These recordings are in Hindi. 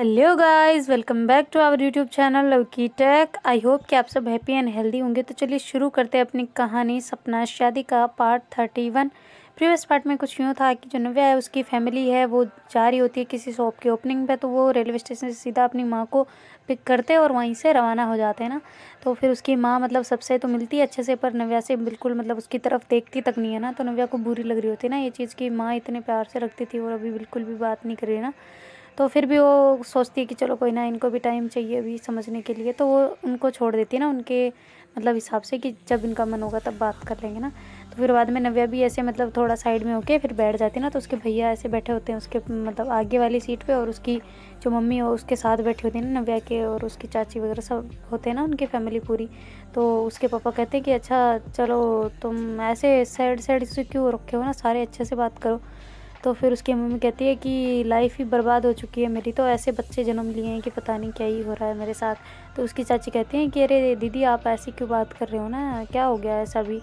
Hello guys, welcome back to our YouTube channel लवकी टेक। आई होप कि आप सब हैप्पी एंड हेल्दी होंगे। तो चलिए शुरू करते हैं अपनी कहानी सपना शादी का पार्ट 31। प्रीवियस पार्ट में कुछ यूँ था कि जो नव्या है उसकी फैमिली है वो जा रही होती है किसी शॉप की ओपनिंग पे। तो वो रेलवे स्टेशन से सीधा अपनी माँ को पिक करते हैं और वहीं से रवाना हो जाते हैं ना। तो फिर उसकी माँ मतलब सबसे तो मिलती है अच्छे से, पर नव्या से बिल्कुल मतलब उसकी तरफ देखती तक नहीं है ना। तो नव्या को बुरी लग रही होती है ना ये चीज़ कि माँ इतने प्यार से रखती थी और अभी बिल्कुल भी बात नहीं कर रही है ना। तो फिर भी वो सोचती है कि चलो कोई ना, इनको भी टाइम चाहिए अभी समझने के लिए। तो वो उनको छोड़ देती है ना उनके मतलब हिसाब से कि जब इनका मन होगा तब बात कर लेंगे ना। तो फिर बाद में नव्या भी ऐसे मतलब थोड़ा साइड में होके फिर बैठ जाती है ना। तो उसके भैया ऐसे बैठे होते हैं उसके मतलब आगे वाली सीट पे, और उसकी जो मम्मी हो उसके साथ बैठी होती है ना नव्या के, और उसकी चाची वगैरह सब होते हैं ना, उनकी फैमिली पूरी। तो उसके पापा कहते हैं कि अच्छा चलो तुम ऐसे सैड सैड से क्यों रखे हो ना, सारे अच्छे से बात करो। तो फिर उसकी मम्मी कहती है कि लाइफ ही बर्बाद हो चुकी है मेरी, तो ऐसे बच्चे जन्म लिए हैं कि पता नहीं क्या ही हो रहा है मेरे साथ। तो उसकी चाची कहती हैं कि अरे दीदी आप ऐसी क्यों बात कर रहे हो ना, क्या हो गया ऐसा भी।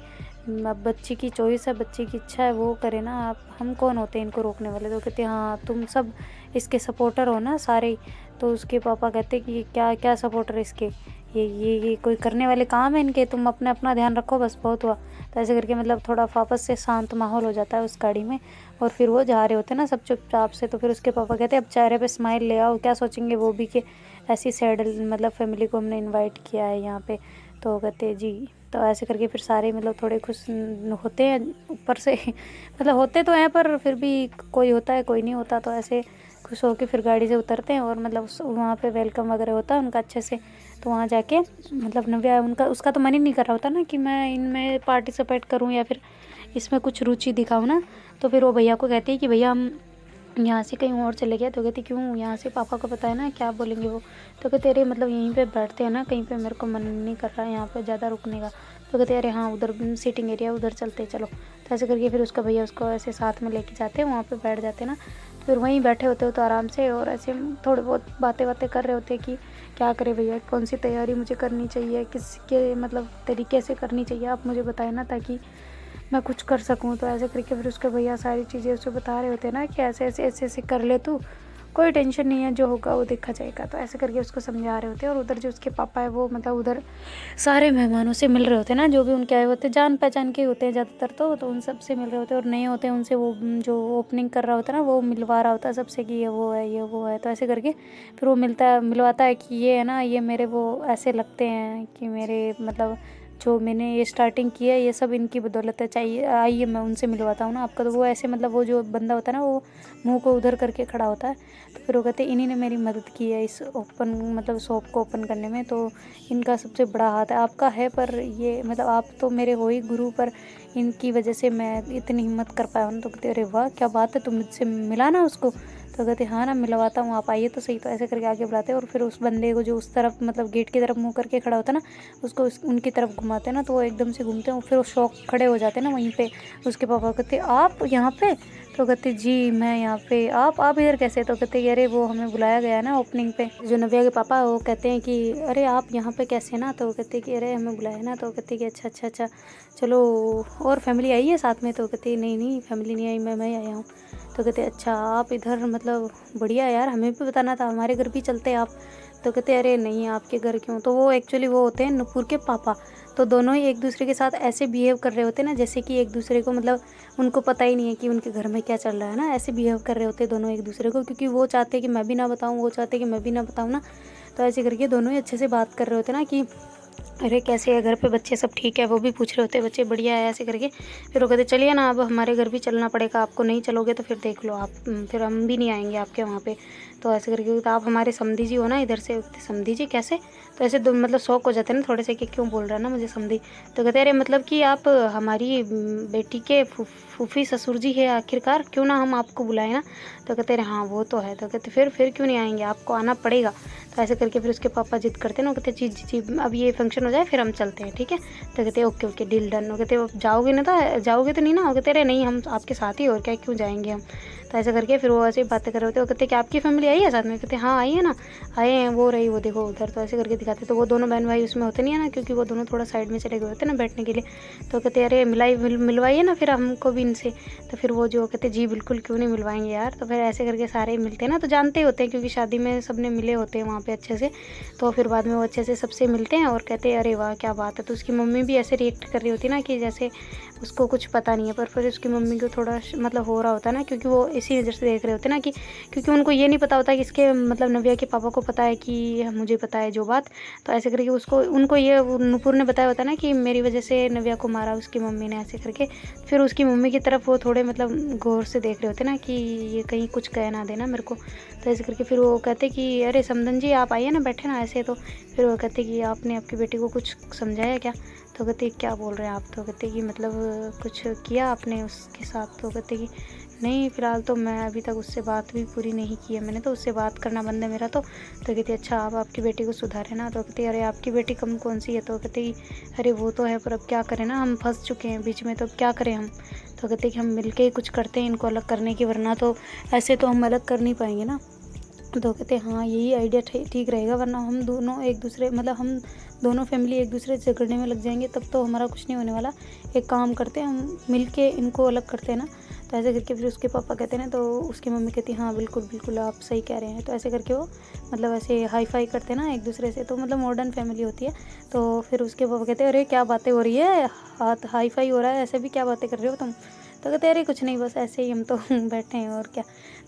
अब बच्ची की चॉइस है, बच्ची की इच्छा है, वो करे ना, आप हम कौन होते हैं इनको रोकने वाले। तो कहते हैं हाँ तुम सब इसके सपोर्टर हो ना सारे। तो उसके पापा कहते हैं कि क्या क्या सपोर्टर इसके, ये कोई करने वाले काम है इनके, तुम अपने अपना ध्यान रखो बस, बहुत हुआ। तो ऐसे करके मतलब थोड़ा वापस से शांत माहौल हो जाता है उस गाड़ी में। और फिर वो जा रहे होते हैं ना सब चुपचाप से। तो फिर उसके पापा कहते हैं अब चेहरे पे स्माइल ले आओ, क्या सोचेंगे वो भी कि ऐसी सैड मतलब फैमिली को हमने इनवाइट किया है यहाँ पे। तो कहते हैं जी। तो ऐसे करके फिर सारे मतलब थोड़े खुश होते हैं ऊपर से मतलब होते तो हैं, पर फिर भी कोई होता है कोई नहीं होता। तो ऐसे खुश होकर फिर गाड़ी से उतरते हैं और मतलब वहाँ पे वेलकम वगैरह होता है उनका अच्छे से। तो वहाँ जाके मतलब नव्या उनका उसका तो मन ही नहीं कर रहा होता ना कि मैं इनमें पार्टिसिपेट करूँ या फिर इसमें कुछ रुचि दिखाऊँ ना। तो फिर वो भैया को कहती है कि भैया हम यहाँ से कहीं और चले गए। तो कहती क्यों, यहाँ से पापा को पता है ना क्या बोलेंगे वो। तो कहते अरे मतलब यहीं पे बैठते हैं ना कहीं पे, मेरे को मन नहीं कर रहा है यहाँ पे ज़्यादा रुकने का। तो कहते अरे हाँ उधर सीटिंग एरिया उधर चलते चलो। तो ऐसे करके फिर उसका भैया उसको ऐसे साथ में लेके जाते हैं, वहाँ पे बैठ जाते हैं ना। फिर वहीं बैठे होते हो तो आराम से, और ऐसे थोड़े बहुत बातें बातें कर रहे होते हैं कि क्या करें भैया, कौन सी तैयारी मुझे करनी चाहिए, किसके मतलब तरीके से करनी चाहिए, आप मुझे बताएं ना ताकि मैं कुछ कर सकूँ। तो ऐसे करके फिर उसके भैया सारी चीज़ें उसे बता रहे होते हैं ना कि ऐसे ऐसे ऐसे ऐसे कर ले तू, कोई टेंशन नहीं है, जो होगा वो देखा जाएगा। तो ऐसे करके उसको समझा रहे होते हैं। और उधर जो उसके पापा है वो मतलब उधर सारे मेहमानों से मिल रहे होते हैं ना, जो भी उनके आए होते हैं जान पहचान के होते हैं ज़्यादातर। तो उन सब से मिल रहे होते हैं, और नए होते हैं उनसे वो जो ओपनिंग कर रहा होता है ना वो मिलवा रहा होता है सबसे कि ये वो है ये वो है। तो ऐसे करके फिर वो मिलवाता है कि ये है ना, ये मेरे वो ऐसे लगते हैं कि मेरे मतलब जो मैंने ये स्टार्टिंग की है ये सब इनकी बदौलत है, चाहिए आइए मैं उनसे मिलवाता हूँ ना आपका। तो वो ऐसे मतलब वो जो बंदा होता है ना वो मुंह को उधर करके खड़ा होता है। तो फिर वो कहते हैं इन्हीं ने मेरी मदद की है इस ओपन मतलब शॉप को ओपन करने में, तो इनका सबसे बड़ा हाथ है, आपका है पर ये मतलब आप तो मेरे हो ही गुरु, पर इनकी वजह से मैं इतनी हिम्मत कर पाया हूँ। तो कहते अरे वाह क्या बात है, तुम मुझसे मिला ना उसको। तो कहते हाँ ना मिलवाता हूँ, आप आइए तो सही। तो ऐसे करके आगे बढ़ाते हैं, और फिर उस बंदे को जो उस तरफ मतलब गेट की तरफ मुंह करके खड़ा होता है ना उसको उनकी तरफ घुमाते हैं ना। तो वो एकदम से घूमते हैं, फिर वो शौक खड़े हो जाते हैं ना वहीं पे। उसके पापा कहते आप यहाँ पे। तो कहते जी मैं यहाँ पे, आप इधर कैसे। तो कहते अरे वो हमें बुलाया गया है ना ओपनिंग पे। जो नव्या के पापा है वो कहते हैं कि अरे आप यहाँ पे कैसे ना। तो कहते कि अरे हमें बुलाया है ना। तो कहते कि अच्छा अच्छा अच्छा चलो, और फैमिली आई है साथ में। तो कहते नहीं नहीं फैमिली नहीं आई, मैं आया हूँ। तो कहते अच्छा आप इधर मतलब बढ़िया यार, हमें भी बताना था, हमारे घर भी चलते आप। तो कहते अरे नहीं आपके घर क्यों। तो वो एक्चुअली वो होते हैं नुपुर के पापा। तो दोनों ही एक दूसरे के साथ ऐसे बिहेव कर रहे होते हैं ना जैसे कि एक दूसरे को मतलब उनको पता ही नहीं है कि उनके घर में क्या चल रहा है ना, ऐसे बिहेव कर रहे होते हैं दोनों एक दूसरे को, क्योंकि वो चाहते हैं कि मैं भी ना बताऊँ, वो चाहते हैं कि मैं भी ना बताऊँ ना। तो ऐसे करके दोनों ही अच्छे से बात कर रहे होते हैं ना कि अरे कैसे है घर पे बच्चे सब ठीक है, वो भी पूछ रहे होते हैं बच्चे बढ़िया है ऐसे करके। फिर वो कहते चलिए ना अब हमारे घर भी चलना पड़ेगा आपको, नहीं चलोगे तो फिर देख लो आप, फिर हम भी नहीं आएंगे आपके वहाँ पे। तो ऐसे करके तो आप हमारे समधी जी हो ना इधर से। समधी जी कैसे। तो ऐसे दो मतलब शौक हो जाते हैं ना थोड़े से कि क्यों बोल रहा है ना मुझे समधी। तो कहते अरे मतलब कि आप हमारी बेटी के फूफी ससुर जी है आखिरकार, क्यों ना हम आपको बुलाएं ना। तो कहते अरे हाँ वो तो है। तो कहते फिर क्यों नहीं आएंगे, आपको आना पड़ेगा। तो ऐसे करके फिर उसके पापा जिद करते हैं ना, कहते जी जी जी अब ये फंक्शन हो जाए फिर हम चलते हैं ठीक है। तो कहते ओके ओके डील डन। वो कहते जाओगे ना, तो जाओगे तो नहीं ना। वो कहते अरे नहीं हम आपके साथ ही, और क्या क्यों जाएंगे हम। तो ऐसे करके फिर वो ऐसे बातें कर रहे होते, वो कहते कि आपकी फैमिली आई है साथ में, कहते हाँ आई है ना, आए हैं वो रही वो देखो उधर, तो ऐसे करके दिखाते। तो वो दोनों बहन भाई उसमें होते नहीं है ना, क्योंकि वो दोनों थोड़ा साइड में चले गए होते ना बैठने के लिए। तो कहते अरे मिलवाइए ना फिर हमको भी इनसे। तो फिर वो जो कहते जी बिल्कुल क्यों नहीं मिलवाएंगे यार। तो फिर ऐसे करके सारे मिलते हैं ना, तो जानते होते हैं क्योंकि शादी में सबने मिले होते हैं वहाँ पे अच्छे से। तो फिर बाद में वो अच्छे से सबसे मिलते हैं और कहते हैं अरे वाह क्या बात है। तो उसकी मम्मी भी ऐसे रिएक्ट कर रही होती ना कि जैसे उसको कुछ पता नहीं है, पर फिर उसकी मम्मी को थोड़ा मतलब हो रहा होता है ना, क्योंकि वो इसी नज़र से देख रहे होते ना कि क्योंकि उनको ये नहीं पता होता कि इसके मतलब नव्या के पापा को पता है कि मुझे पता है जो बात। तो ऐसे करके उसको उनको ये नुपुर ने बताया होता ना कि मेरी वजह से नव्या को मारा उसकी मम्मी ने, ऐसे करके। फिर उसकी मम्मी की तरफ वो थोड़े मतलब गौर से देख रहे होते ना कि ये कहीं कुछ कह ना देना मेरे को। तो ऐसे करके फिर वो कहते कि अरे समदन जी आप आइए ना, बैठे ना ऐसे। तो फिर वो कहते कि आपने आपकी बेटी को कुछ समझाया क्या। तो कहते क्या बोल रहे हैं आप। तो कहते कि मतलब कुछ किया आपने उसके साथ। तो कहते कि नहीं फ़िलहाल तो मैं अभी तक उससे बात भी पूरी नहीं की है मैंने, तो उससे बात करना बंद है मेरा। तो कहती अच्छा आप आपकी बेटी को सुधारें ना। तो कहती अरे आपकी बेटी कम कौन सी है। तो कहती अरे वो तो है पर अब क्या करें ना, हम फंस चुके हैं बीच में, तो अब क्या करें हम। तो कहते कि हम मिलके ही कुछ करते हैं इनको अलग करने की, वरना तो ऐसे तो हम अलग कर नहीं पाएंगे ना। तो कहते हाँ यही आइडिया ठीक रहेगा, वरना हम दोनों एक दूसरे मतलब हम दोनों फैमिली एक दूसरे से झगड़ने में लग जाएंगे, तब तो हमारा कुछ नहीं होने वाला। एक काम करते हैं हम मिल के इनको अलग करते हैं ना। तो ऐसे करके फिर उसके पापा कहते हैं ना, तो उसकी मम्मी कहती हाँ बिल्कुल बिल्कुल आप सही कह रहे हैं। तो ऐसे करके वो मतलब ऐसे हाई फाई करते हैं ना एक दूसरे से, तो मतलब मॉडर्न फैमिली होती है। तो फिर उसके पापा कहते हैं अरे क्या बातें हो रही है, हाथ हाई फाई हो रहा है, ऐसे भी क्या बातें कर रहे हो तुम। तो कहते अरे कुछ नहीं बस ऐसे ही हम तो बैठे हैं और क्या।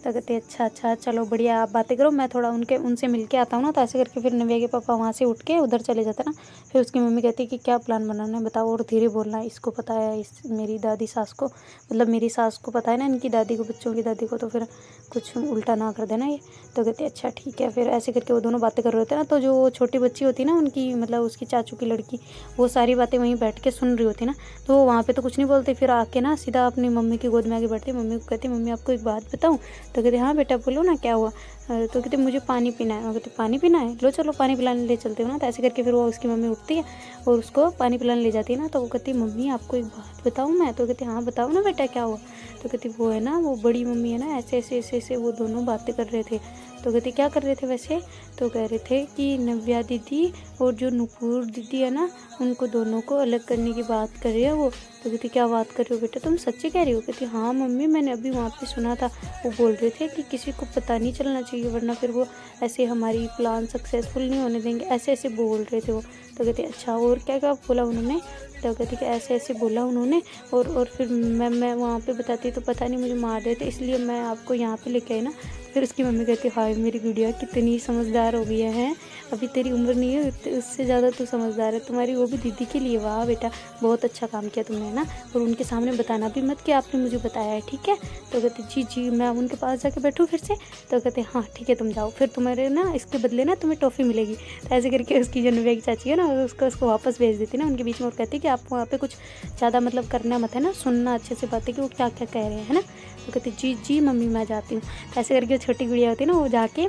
तो कहते अच्छा चलो बढ़िया आप बातें करो, मैं थोड़ा उनसे मिल के आता हूँ ना। तो ऐसे करके फिर नव्या के पापा वहाँ से उठ के उधर चले जाते ना। फिर उसकी मम्मी कहती कि क्या प्लान बनाना है बताओ, और धीरे बोलना है, इसको पता है इस मेरी दादी सास को मतलब मेरी सास को पता है ना इनकी दादी को, बच्चों की दादी को, तो फिर कुछ उल्टा ना कर देना ये। तो कहते अच्छा ठीक है। फिर ऐसे करके वो दोनों बातें कर रहे होते हैं ना। तो जो छोटी बच्ची होती है ना उनकी मतलब उसकी चाचू की लड़की, वो सारी बातें वहीं बैठ के सुन रही होती ना। तो वो वहाँ पे तो कुछ नहीं बोलते, फिर आके ना सीधा अपनी मम्मी की गोद में आके बैठती। मम्मी को कहती मम्मी आपको एक बात बताऊँ। तो कहते हाँ बेटा बोलो ना क्या हुआ। तो कहते मुझे पानी पीना है। और कहते पानी पीना है, लो चलो पानी पिलाने ले चलते हो ना। तो ऐसे करके फिर वो उसकी मम्मी उठती है और उसको पानी पिलाने ले जाती है ना। तो वो कहती मम्मी आपको एक बात बताऊँ मैं। तो कहती हाँ बताओ ना बेटा क्या हुआ। तो कहती वो है ना वो बड़ी मम्मी है ना ऐसे ऐसे ऐसे ऐसे वो दोनों बातें कर रहे थे। तो कहती क्या कर रहे थे वैसे। तो कह रहे थे कि नव्या दीदी और जो नुपुर दीदी है ना उनको दोनों को अलग करने की बात कर रही है वो। तो कहती क्या बात कर रही हो बेटा, तुम सच्ची कह रही हो। कहती हाँ मम्मी मैंने अभी वहाँ पे सुना था, वो बोल रहे थे कि किसी को पता नहीं चलना चाहिए वरना फिर वो ऐसे हमारी प्लान सक्सेसफुल नहीं होने देंगे, ऐसे ऐसे बोल रहे थे वो। तो कहती अच्छा और क्या क्या बोला उन्होंने। तो कहती कि ऐसे ऐसे बोला उन्होंने और फिर मैं वहाँ पे बताती तो पता नहीं मुझे मार देते, इसलिए मैं आपको यहाँ पे लेके आई ना। फिर उसकी मम्मी कहती हाय मेरी गुड़िया कितनी समझदार हो गई है, अभी तेरी उम्र नहीं है उससे ज़्यादा तू समझदार है, तुम्हारी वो भी दीदी के लिए। वाह बेटा बहुत अच्छा काम किया तुमने ना, और उनके सामने बताना भी मत कि आपने मुझे बताया है ठीक है। तो कहते जी मैं उनके पास जाके बैठूँ फिर से। तो कहते हाँ ठीक है तुम जाओ, फिर तुम्हारे ना इसके बदले ना तुम्हें टॉफ़ी मिलेगी। तो ऐसे करके उसकी जो नव्या की चाची है ना उसको वापस भेज देती ना उनके बीच में, और कहती कि आप वहाँ पे कुछ ज़्यादा मतलब करना मत है ना, सुनना अच्छे से बातें कि वो क्या क्या कह रहे हैं है ना। तो कहती जी मम्मी मैं जाती हूँ। ऐसे करके छोटी गुड़िया होती है ना वो जाके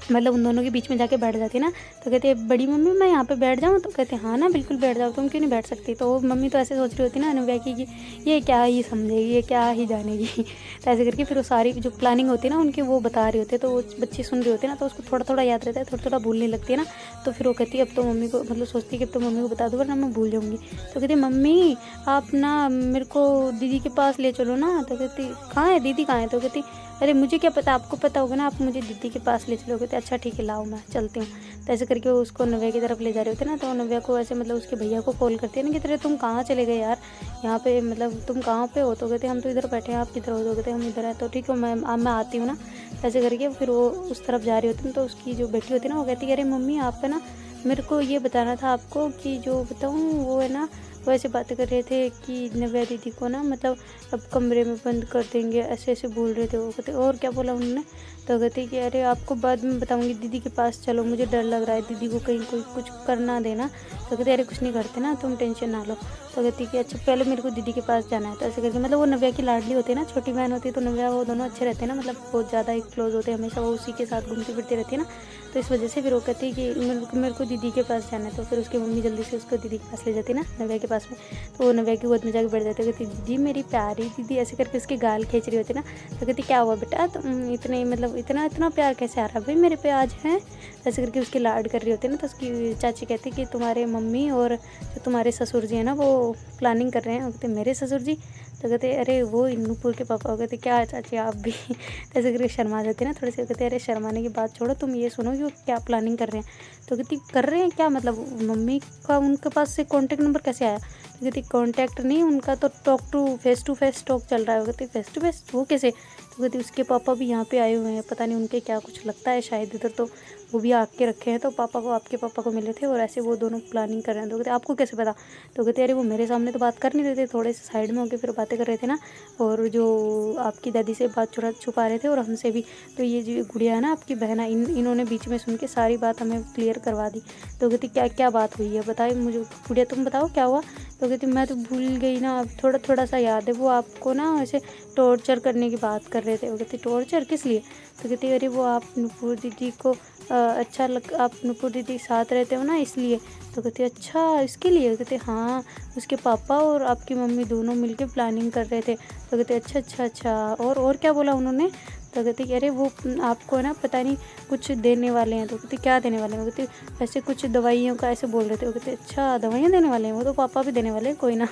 मतलब उन दोनों के बीच में जाके बैठ जाती है ना। तो कहती है बड़ी मम्मी मैं यहाँ पे बैठ जाऊँ। तो कहते हाँ ना बिल्कुल बैठ जाओ, तुम क्यों नहीं बैठ सकती। तो मम्मी तो ऐसे सोच रही होती ना नव्या की कि ये क्या ही समझेगी, ये क्या ही जानेगी। तो ऐसे करके फिर वो सारी जो प्लानिंग होती है ना उनकी वो बता रही होती है। तो वो बच्चे सुन रहे होते हैं ना, तो उसको थोड़ा थोड़ा याद रहता है, थोड़ा थोड़ा भूलने लगती है ना। तो फिर वो कहती है अब तो मम्मी को मतलब सोचती है कि अब तो मम्मी को बता दूँ वरना मैं भूल जाऊँगी। तो कहती मम्मी आप ना मेरे को दीदी के पास ले चलो ना। तो कहती कहाँ है दीदी कहाँ है। तो कहती अरे मुझे क्या पता, आपको पता होगा ना, आप मुझे दीदी के पास ले चलोगे। तो अच्छा ठीक है लाओ मैं चलती हूँ। तो ऐसे करके वो उसको नव्या की तरफ ले जा रहे होते ना। तो नव्या को ऐसे मतलब उसके भैया को कॉल करती है ना कि तेरे तुम कहाँ चले गए यार, यहाँ पे मतलब तुम कहाँ पे हो। तो कहते हम तो इधर बैठे हैं, आप किधर हो। तो कहते हम इधर हैं। तो ठीक है मैं आती हूँ ना। ऐसे करके फिर वो उस तरफ जा रही होती है। तो उसकी जो बेटी होती है ना वो कहती है अरे मम्मी आप है ना मेरे को ये बताना था आपको कि जो बताऊँ वो है ना वो ऐसे बातें कर रहे थे कि नव्या दीदी को ना मतलब अब कमरे में बंद कर देंगे, ऐसे ऐसे बोल रहे थे वो। कहते और क्या बोला उन्होंने। तो कहते कि अरे आपको बाद में बताऊंगी, दीदी के पास चलो मुझे डर लग रहा है दीदी को कहीं कोई कुछ कर ना देना। तो कहते अरे कुछ नहीं करते ना तुम टेंशन ना लो। तो कहती कि अच्छा पहले मेरे को दीदी के पास जाना है। तो ऐसे करके मतलब वो नव्या की लाडली होती है ना, छोटी बहन होती है। तो नव्या वो दोनों अच्छे रहते हैं ना, मतलब बहुत ज़्यादा ही क्लोज होते हैं, हमेशा वो उसी के साथ घूमती फिरती रहती है ना। तो इस वजह से फिर वो कहती है कि मेरे को दीदी के पास जाना है। तो फिर उसकी मम्मी जल्दी से उसको दीदी के पास ले जाती है ना नव्या के पास। पास में, तो वो नव्या की गोद में जाके बैठ जाते। कहती दीदी मेरी प्यारी दीदी, ऐसे करके उसकी गाल खींच रही होती ना। तो कहती क्या हुआ बेटा, तुम इतने मतलब इतना इतना प्यार कैसे आ रहा भाई मेरे पे आज है, ऐसे करके उसकी लाड कर रही होती है ना। तो उसकी चाची कहती कि तुम्हारे मम्मी और जो तुम्हारे ससुर जी हैं ना वो प्लानिंग कर रहे हैं। कहते मेरे ससुर जी, तो कहते अरे वो नूपुर के पापा। कहते क्या चाची आप भी ऐसे करके शर्मा जाते ना थोड़े से। कहते अरे शर्माने की बात छोड़ो, तुम ये सुनो कि वो क्या प्लानिंग कर रहे हैं। तो कहती कर रहे हैं क्या मतलब, मम्मी का उनके पास से कॉन्टैक्ट नंबर कैसे आया। तो कहती कॉन्टैक्ट नहीं, उनका तो टू फेस टॉक चल रहा है। कहती फेस टू फेस वो कैसे। तो कहती उसके पापा भी यहाँ पे आए हुए हैं, पता नहीं उनके क्या कुछ लगता है शायद इधर, तो वो भी आके रखे हैं, तो पापा को आपके पापा को मिले थे और ऐसे वो दोनों प्लानिंग कर रहे हैं। तो कहते आपको कैसे पता। तो कहते अरे वो मेरे सामने तो बात कर नहीं रहे थे, थोड़े से साइड में होके फिर बातें कर रहे थे ना, और जो आपकी दादी से बात छुपा रहे थे और हमसे भी। तो ये जो गुड़िया है ना आपकी बहन है, इन्होंने बीच में सुन के सारी बात हमें क्लियर करवा दी। तो कहती क्या क्या बात हुई है बताइए मुझे गुड़िया, तुम बताओ क्या हुआ। तो कहती मैं तो भूल गई ना, अब थोड़ा थोड़ा सा याद है, वो आपको ना ऐसे टॉर्चर करने की बात कर रहे थे। वो कहती टॉर्चर किस लिए। तो कहती अरे वो आप नुपुर दीदी को आप नुपुर दीदी के साथ रहते हो ना इसलिए। तो कहती अच्छा इसके लिए। कहते हाँ, उसके पापा और आपकी मम्मी दोनों मिलके प्लानिंग कर रहे थे। तो कहते अच्छा अच्छा अच्छा, और क्या बोला उन्होंने। तो कहती अरे वो आपको ना पता नहीं कुछ देने वाले हैं। तो कहती क्या देने वाले हैं। वो कहती ऐसे कुछ दवाइयों का ऐसे बोल रहे थे। वो कहते अच्छा दवाइयाँ देने वाले हैं, वो तो पापा भी देने वाले हैं, कोई ना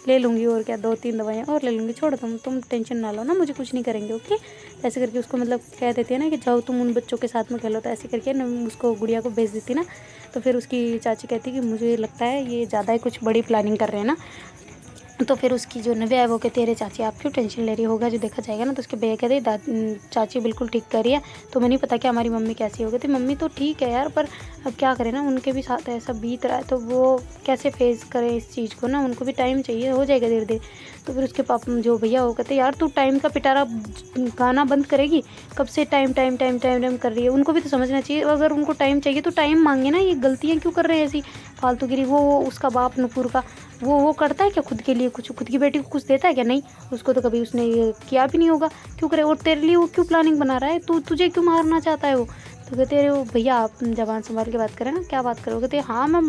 ले लूँगी, और क्या 2-3 दवाइयाँ और ले लूँगी, छोड़ो तुम टेंशन ना लो ना, मुझे कुछ नहीं करेंगे ओके। ऐसे करके उसको मतलब कह देती है ना कि जाओ तुम उन बच्चों के साथ में खेलो। तो ऐसे करके ना उसको गुड़िया को भेज देती ना। तो फिर उसकी चाची कहती कि मुझे लगता है ये ज़्यादा ही कुछ बड़ी प्लानिंग कर रहे हैं ना। तो फिर उसकी जो नव्या है वो कहती है अरे चाची आप क्यों टेंशन ले रही होगा, जो देखा जाएगा ना। तो उसके भैया कहते चाची बिल्कुल ठीक कर रही है, तो मैं नहीं पता कि हमारी मम्मी कैसी हो गई थी। मम्मी तो ठीक है यार, पर अब क्या करें ना, उनके भी साथ ऐसा बीत रहा है, तो वो कैसे फेस करें इस चीज़ को ना, उनको भी टाइम चाहिए, हो जाएगा धीरे धीरे। तो फिर उसके पापा जो भैया वो कहते यार तू टाइम का पिटारा गाना बंद करेगी, कब से time time time time time कर रही है। उनको भी तो समझना चाहिए, अगर उनको टाइम चाहिए तो टाइम मांगे ना, ये गलतियाँ क्यों कर रहे हैं ऐसी फालतूगिरी। वो उसका बाप नुपुर का वो करता है क्या खुद के लिए कुछ, खुद की बेटी को कुछ देता है क्या, नहीं, उसको तो कभी उसने ये किया भी नहीं होगा, क्यों करे। और तेरे लिए वो क्यों प्लानिंग बना रहा है, तुझे क्यों मारना चाहता है वो। तो कहते अरे वो भैया आप ज़बान संभाल के बात करें ना, क्या बात करो। कहते हाँ मैं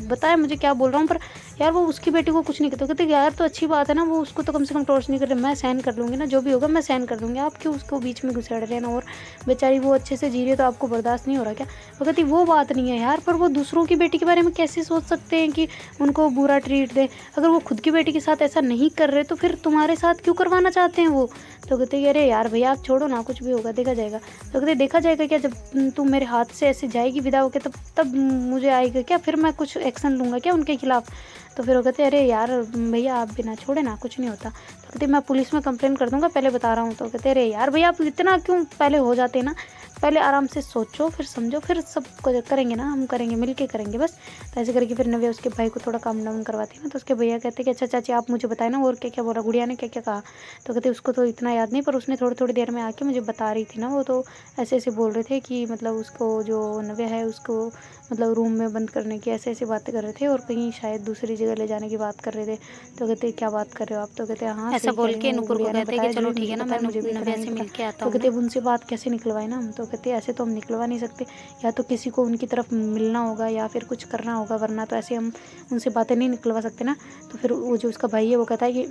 बताया मुझे क्या बोल रहा हूँ, पर यार वो उसकी बेटी को कुछ नहीं कहते। कहते यार तो अच्छी बात है ना, वो उसको तो कम से कम टॉर्च नहीं कर रहे, मैं सहन कर लूँगी ना, जो भी होगा मैं सहन कर लूँगी, आप क्यों उसको बीच में घुसेड़ रहे हैं ना। और बेचारी वो अच्छे से जी रही है तो आपको बर्दाश्त नहीं हो रहा क्या। वो कहती वो बात नहीं है यार, पर वो दूसरों की बेटी के बारे में कैसे सोच सकते हैं कि उनको बुरा ट्रीट दें। अगर वो खुद की बेटी के साथ ऐसा नहीं कर रहे तो फिर तुम्हारे साथ क्यों करवाना चाहते हैं वो। तो कहते अरे यार भैया आप छोड़ो ना, कुछ भी होगा देखा जाएगा। तो कहते देखा जाएगा क्या, जब तुम मेरे हाथ से ऐसे जाएगी विदा होके तब मुझे आएगा क्या, फिर मैं कुछ एक्शन लूँगा क्या उनके खिलाफ़। तो फिर वो कहते अरे यार भैया आप बिना छोड़े ना, कुछ नहीं होता। तो कहते मैं पुलिस में कंप्लेन कर दूँगा, पहले बता रहा हूँ। तो कहते अरे यार भैया आप इतना क्यों पहले हो जाते हैं ना, पहले आराम से सोचो फिर समझो, फिर सब करेंगे ना, हम करेंगे मिल के करेंगे बस। तो ऐसे करके फिर नव्या उसके भाई को थोड़ा काम डाउन करवाती है ना। तो उसके भैया कहते कि अच्छा चाची आप मुझे बताए ना और क्या क्या बोला, गुड़िया ने क्या क्या कहा। तो कहते उसको तो इतना याद नहीं, पर उसने थोड़ी थोड़ी देर में आके मुझे बता रही थी ना, वो तो ऐसे ऐसे बोल रहे थे कि मतलब उसको जो नव्या है उसको मतलब रूम में बंद करने की ऐसे ऐसे बातें कर रहे थे, और कहीं शायद दूसरी जगह ले जाने की बात कर रहे थे। तो कहते क्या बात कर रहे हो आप। तो कहते हाँ ऐसा सही कह बोल रही के हूँ, नुपुर को गुड़िया ने कहते हैं कि बताया, जो चलो भी ठीक मुझे है ना, पता मैं है, मुझे भी इतना नव्या नहीं से पता। मिल के आता तो हूँ कहते ना। अब उनसे बात कैसे निकलवाए ना हम। तो कहते ऐसे तो हम निकलवा नहीं सकते, या तो किसी को उनकी तरफ मिलना होगा या फिर कुछ करना होगा, वरना तो ऐसे हम उनसे बातें नहीं निकलवा सकते ना। तो फिर वो जो उसका भाई है वो कहता है कि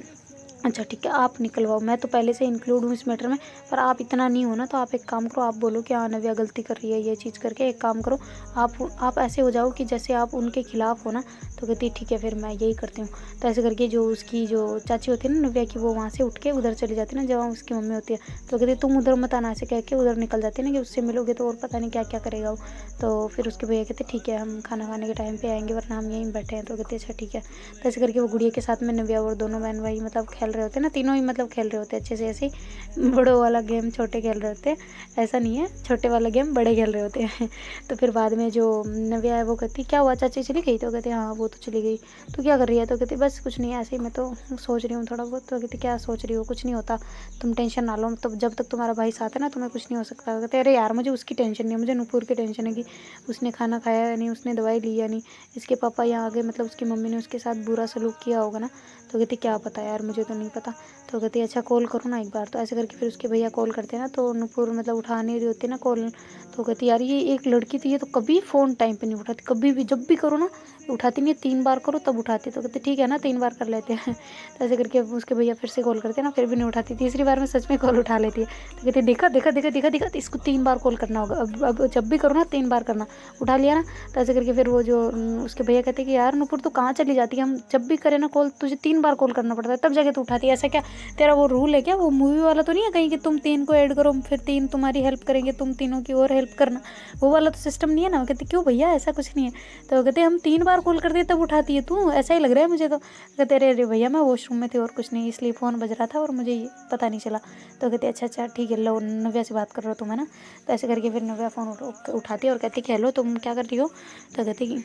अच्छा ठीक है आप निकलवाओ, मैं तो पहले से इंक्लूड हूँ इस मैटर में, पर आप इतना नहीं हो ना, तो आप एक काम करो, आप बोलो कि हाँ नव्या गलती कर रही है ये चीज़ करके। एक काम करो आप ऐसे हो जाओ कि जैसे आप उनके खिलाफ़ हो ना। तो कहती ठीक है फिर मैं यही करती हूँ। तो ऐसे करके जो उसकी जो चाची होती है ना नव्या की, वो वहाँ से उठ के उधर चली जाती है ना जहाँ उसकी मम्मी होती है। तो कहती तुम उधर मत आना, ऐसे कह के उधर निकल जाती है ना, कि उससे मिलोगे तो और पता नहीं क्या क्या करेगा वो। तो फिर उसके भैया कहते ठीक है हम खाना खाने के टाइम पे आएंगे, वरना हम यहीं बैठे हैं। तो कहते अच्छा ठीक है। तो ऐसे करके वो गुड़िया के साथ में नव्या और दोनों बहन भाई मतलब खेल रहे होते हैं ना, तीनों ही मतलब खेल रहे होते हैं अच्छे से, ऐसे ही बड़ों वाला गेम छोटे खेल रहे होते हैं, ऐसा नहीं है छोटे वाला गेम बड़े खेल रहे होते हैं। तो फिर बाद में जो नव्या है वो कहती क्या हुआ चाची चली गई। तो कहते हाँ वो तो चली गई। तो क्या कर रही है। तो कहती बस कुछ नहीं ऐसे ही मैं तो सोच रही हूँ थोड़ा बहुत। तो कहती क्या सोच रही हो, कुछ नहीं होता, तुम टेंशन ना लो, तो जब तक तुम्हारा भाई साथ है ना तुम्हें कुछ नहीं हो सकता। कहते अरे यार मुझे उसकी टेंशन नहीं है, मुझे नुपुर की टेंशन है कि उसने खाना खाया या नहीं, उसने दवाई ली या नहीं, इसके पापा यहाँ आ गए, मतलब उसकी मम्मी ने उसके साथ बुरा सलूक किया होगा ना। तो कहती क्या पता यार, मुझे तो नहीं नहीं पता। तो कहती है अच्छा कॉल करो ना एक बार। तो ऐसे करके फिर उसके भैया कॉल करते हैं ना, तो नुपुर मतलब उठा नहीं रही होती ना कॉल। तो कहती यार ये एक लड़की थी, ये तो कभी फ़ोन टाइम पे नहीं उठाती, कभी भी जब भी करो ना उठाती नहीं है, 3 बार करो तब उठाती। तो कहते ठीक है ना 3 बार कर लेते हैं। तो ऐसे करके अब उसके भैया फिर से कॉल करते हैं ना, फिर भी नहीं उठाती। तीसरी बार में सच में कॉल उठा लेती है। तो कहती देखा देखा देखा देखा देखा, तो इसको 3 बार कॉल करना होगा, अब जब भी करो ना 3 बार करना। उठा लिया ना। तो ऐसे करके फिर वो जो उसके भैया कहते हैं कि यार नुपुर तू कहाँ चली जाती है, हम जब भी करें ना कॉल तुझे 3 बार कॉल करना पड़ता है तब जाके तू उठाती है, ऐसा क्या तेरा वो रूल है क्या, वो मूवी वाला तो नहीं है कहीं कि तुम 3 को ऐड करो फिर 3 तुम्हारी हेल्प करेंगे, तुम तीनों की और हेल्प करना, वो वाला तो सिस्टम नहीं है ना। कहते क्यों भैया ऐसा कुछ नहीं है। तो कहते हम 3 बार कॉल करते तब उठाती है तू, ऐसा ही लग रहा है मुझे। तो कहते अरे भैया मैं वॉशरूम में थी और कुछ नहीं, इसलिए फ़ोन बज रहा था और मुझे ये पता नहीं चला। तो कहते अच्छा अच्छा ठीक है, लो नव्या से बात कर रहे हो तुम है ना। तो ऐसे करके फिर नव्या फ़ोन उठाती है और कहती कि हेलो तुम क्या कर रही हो। तो कहती कि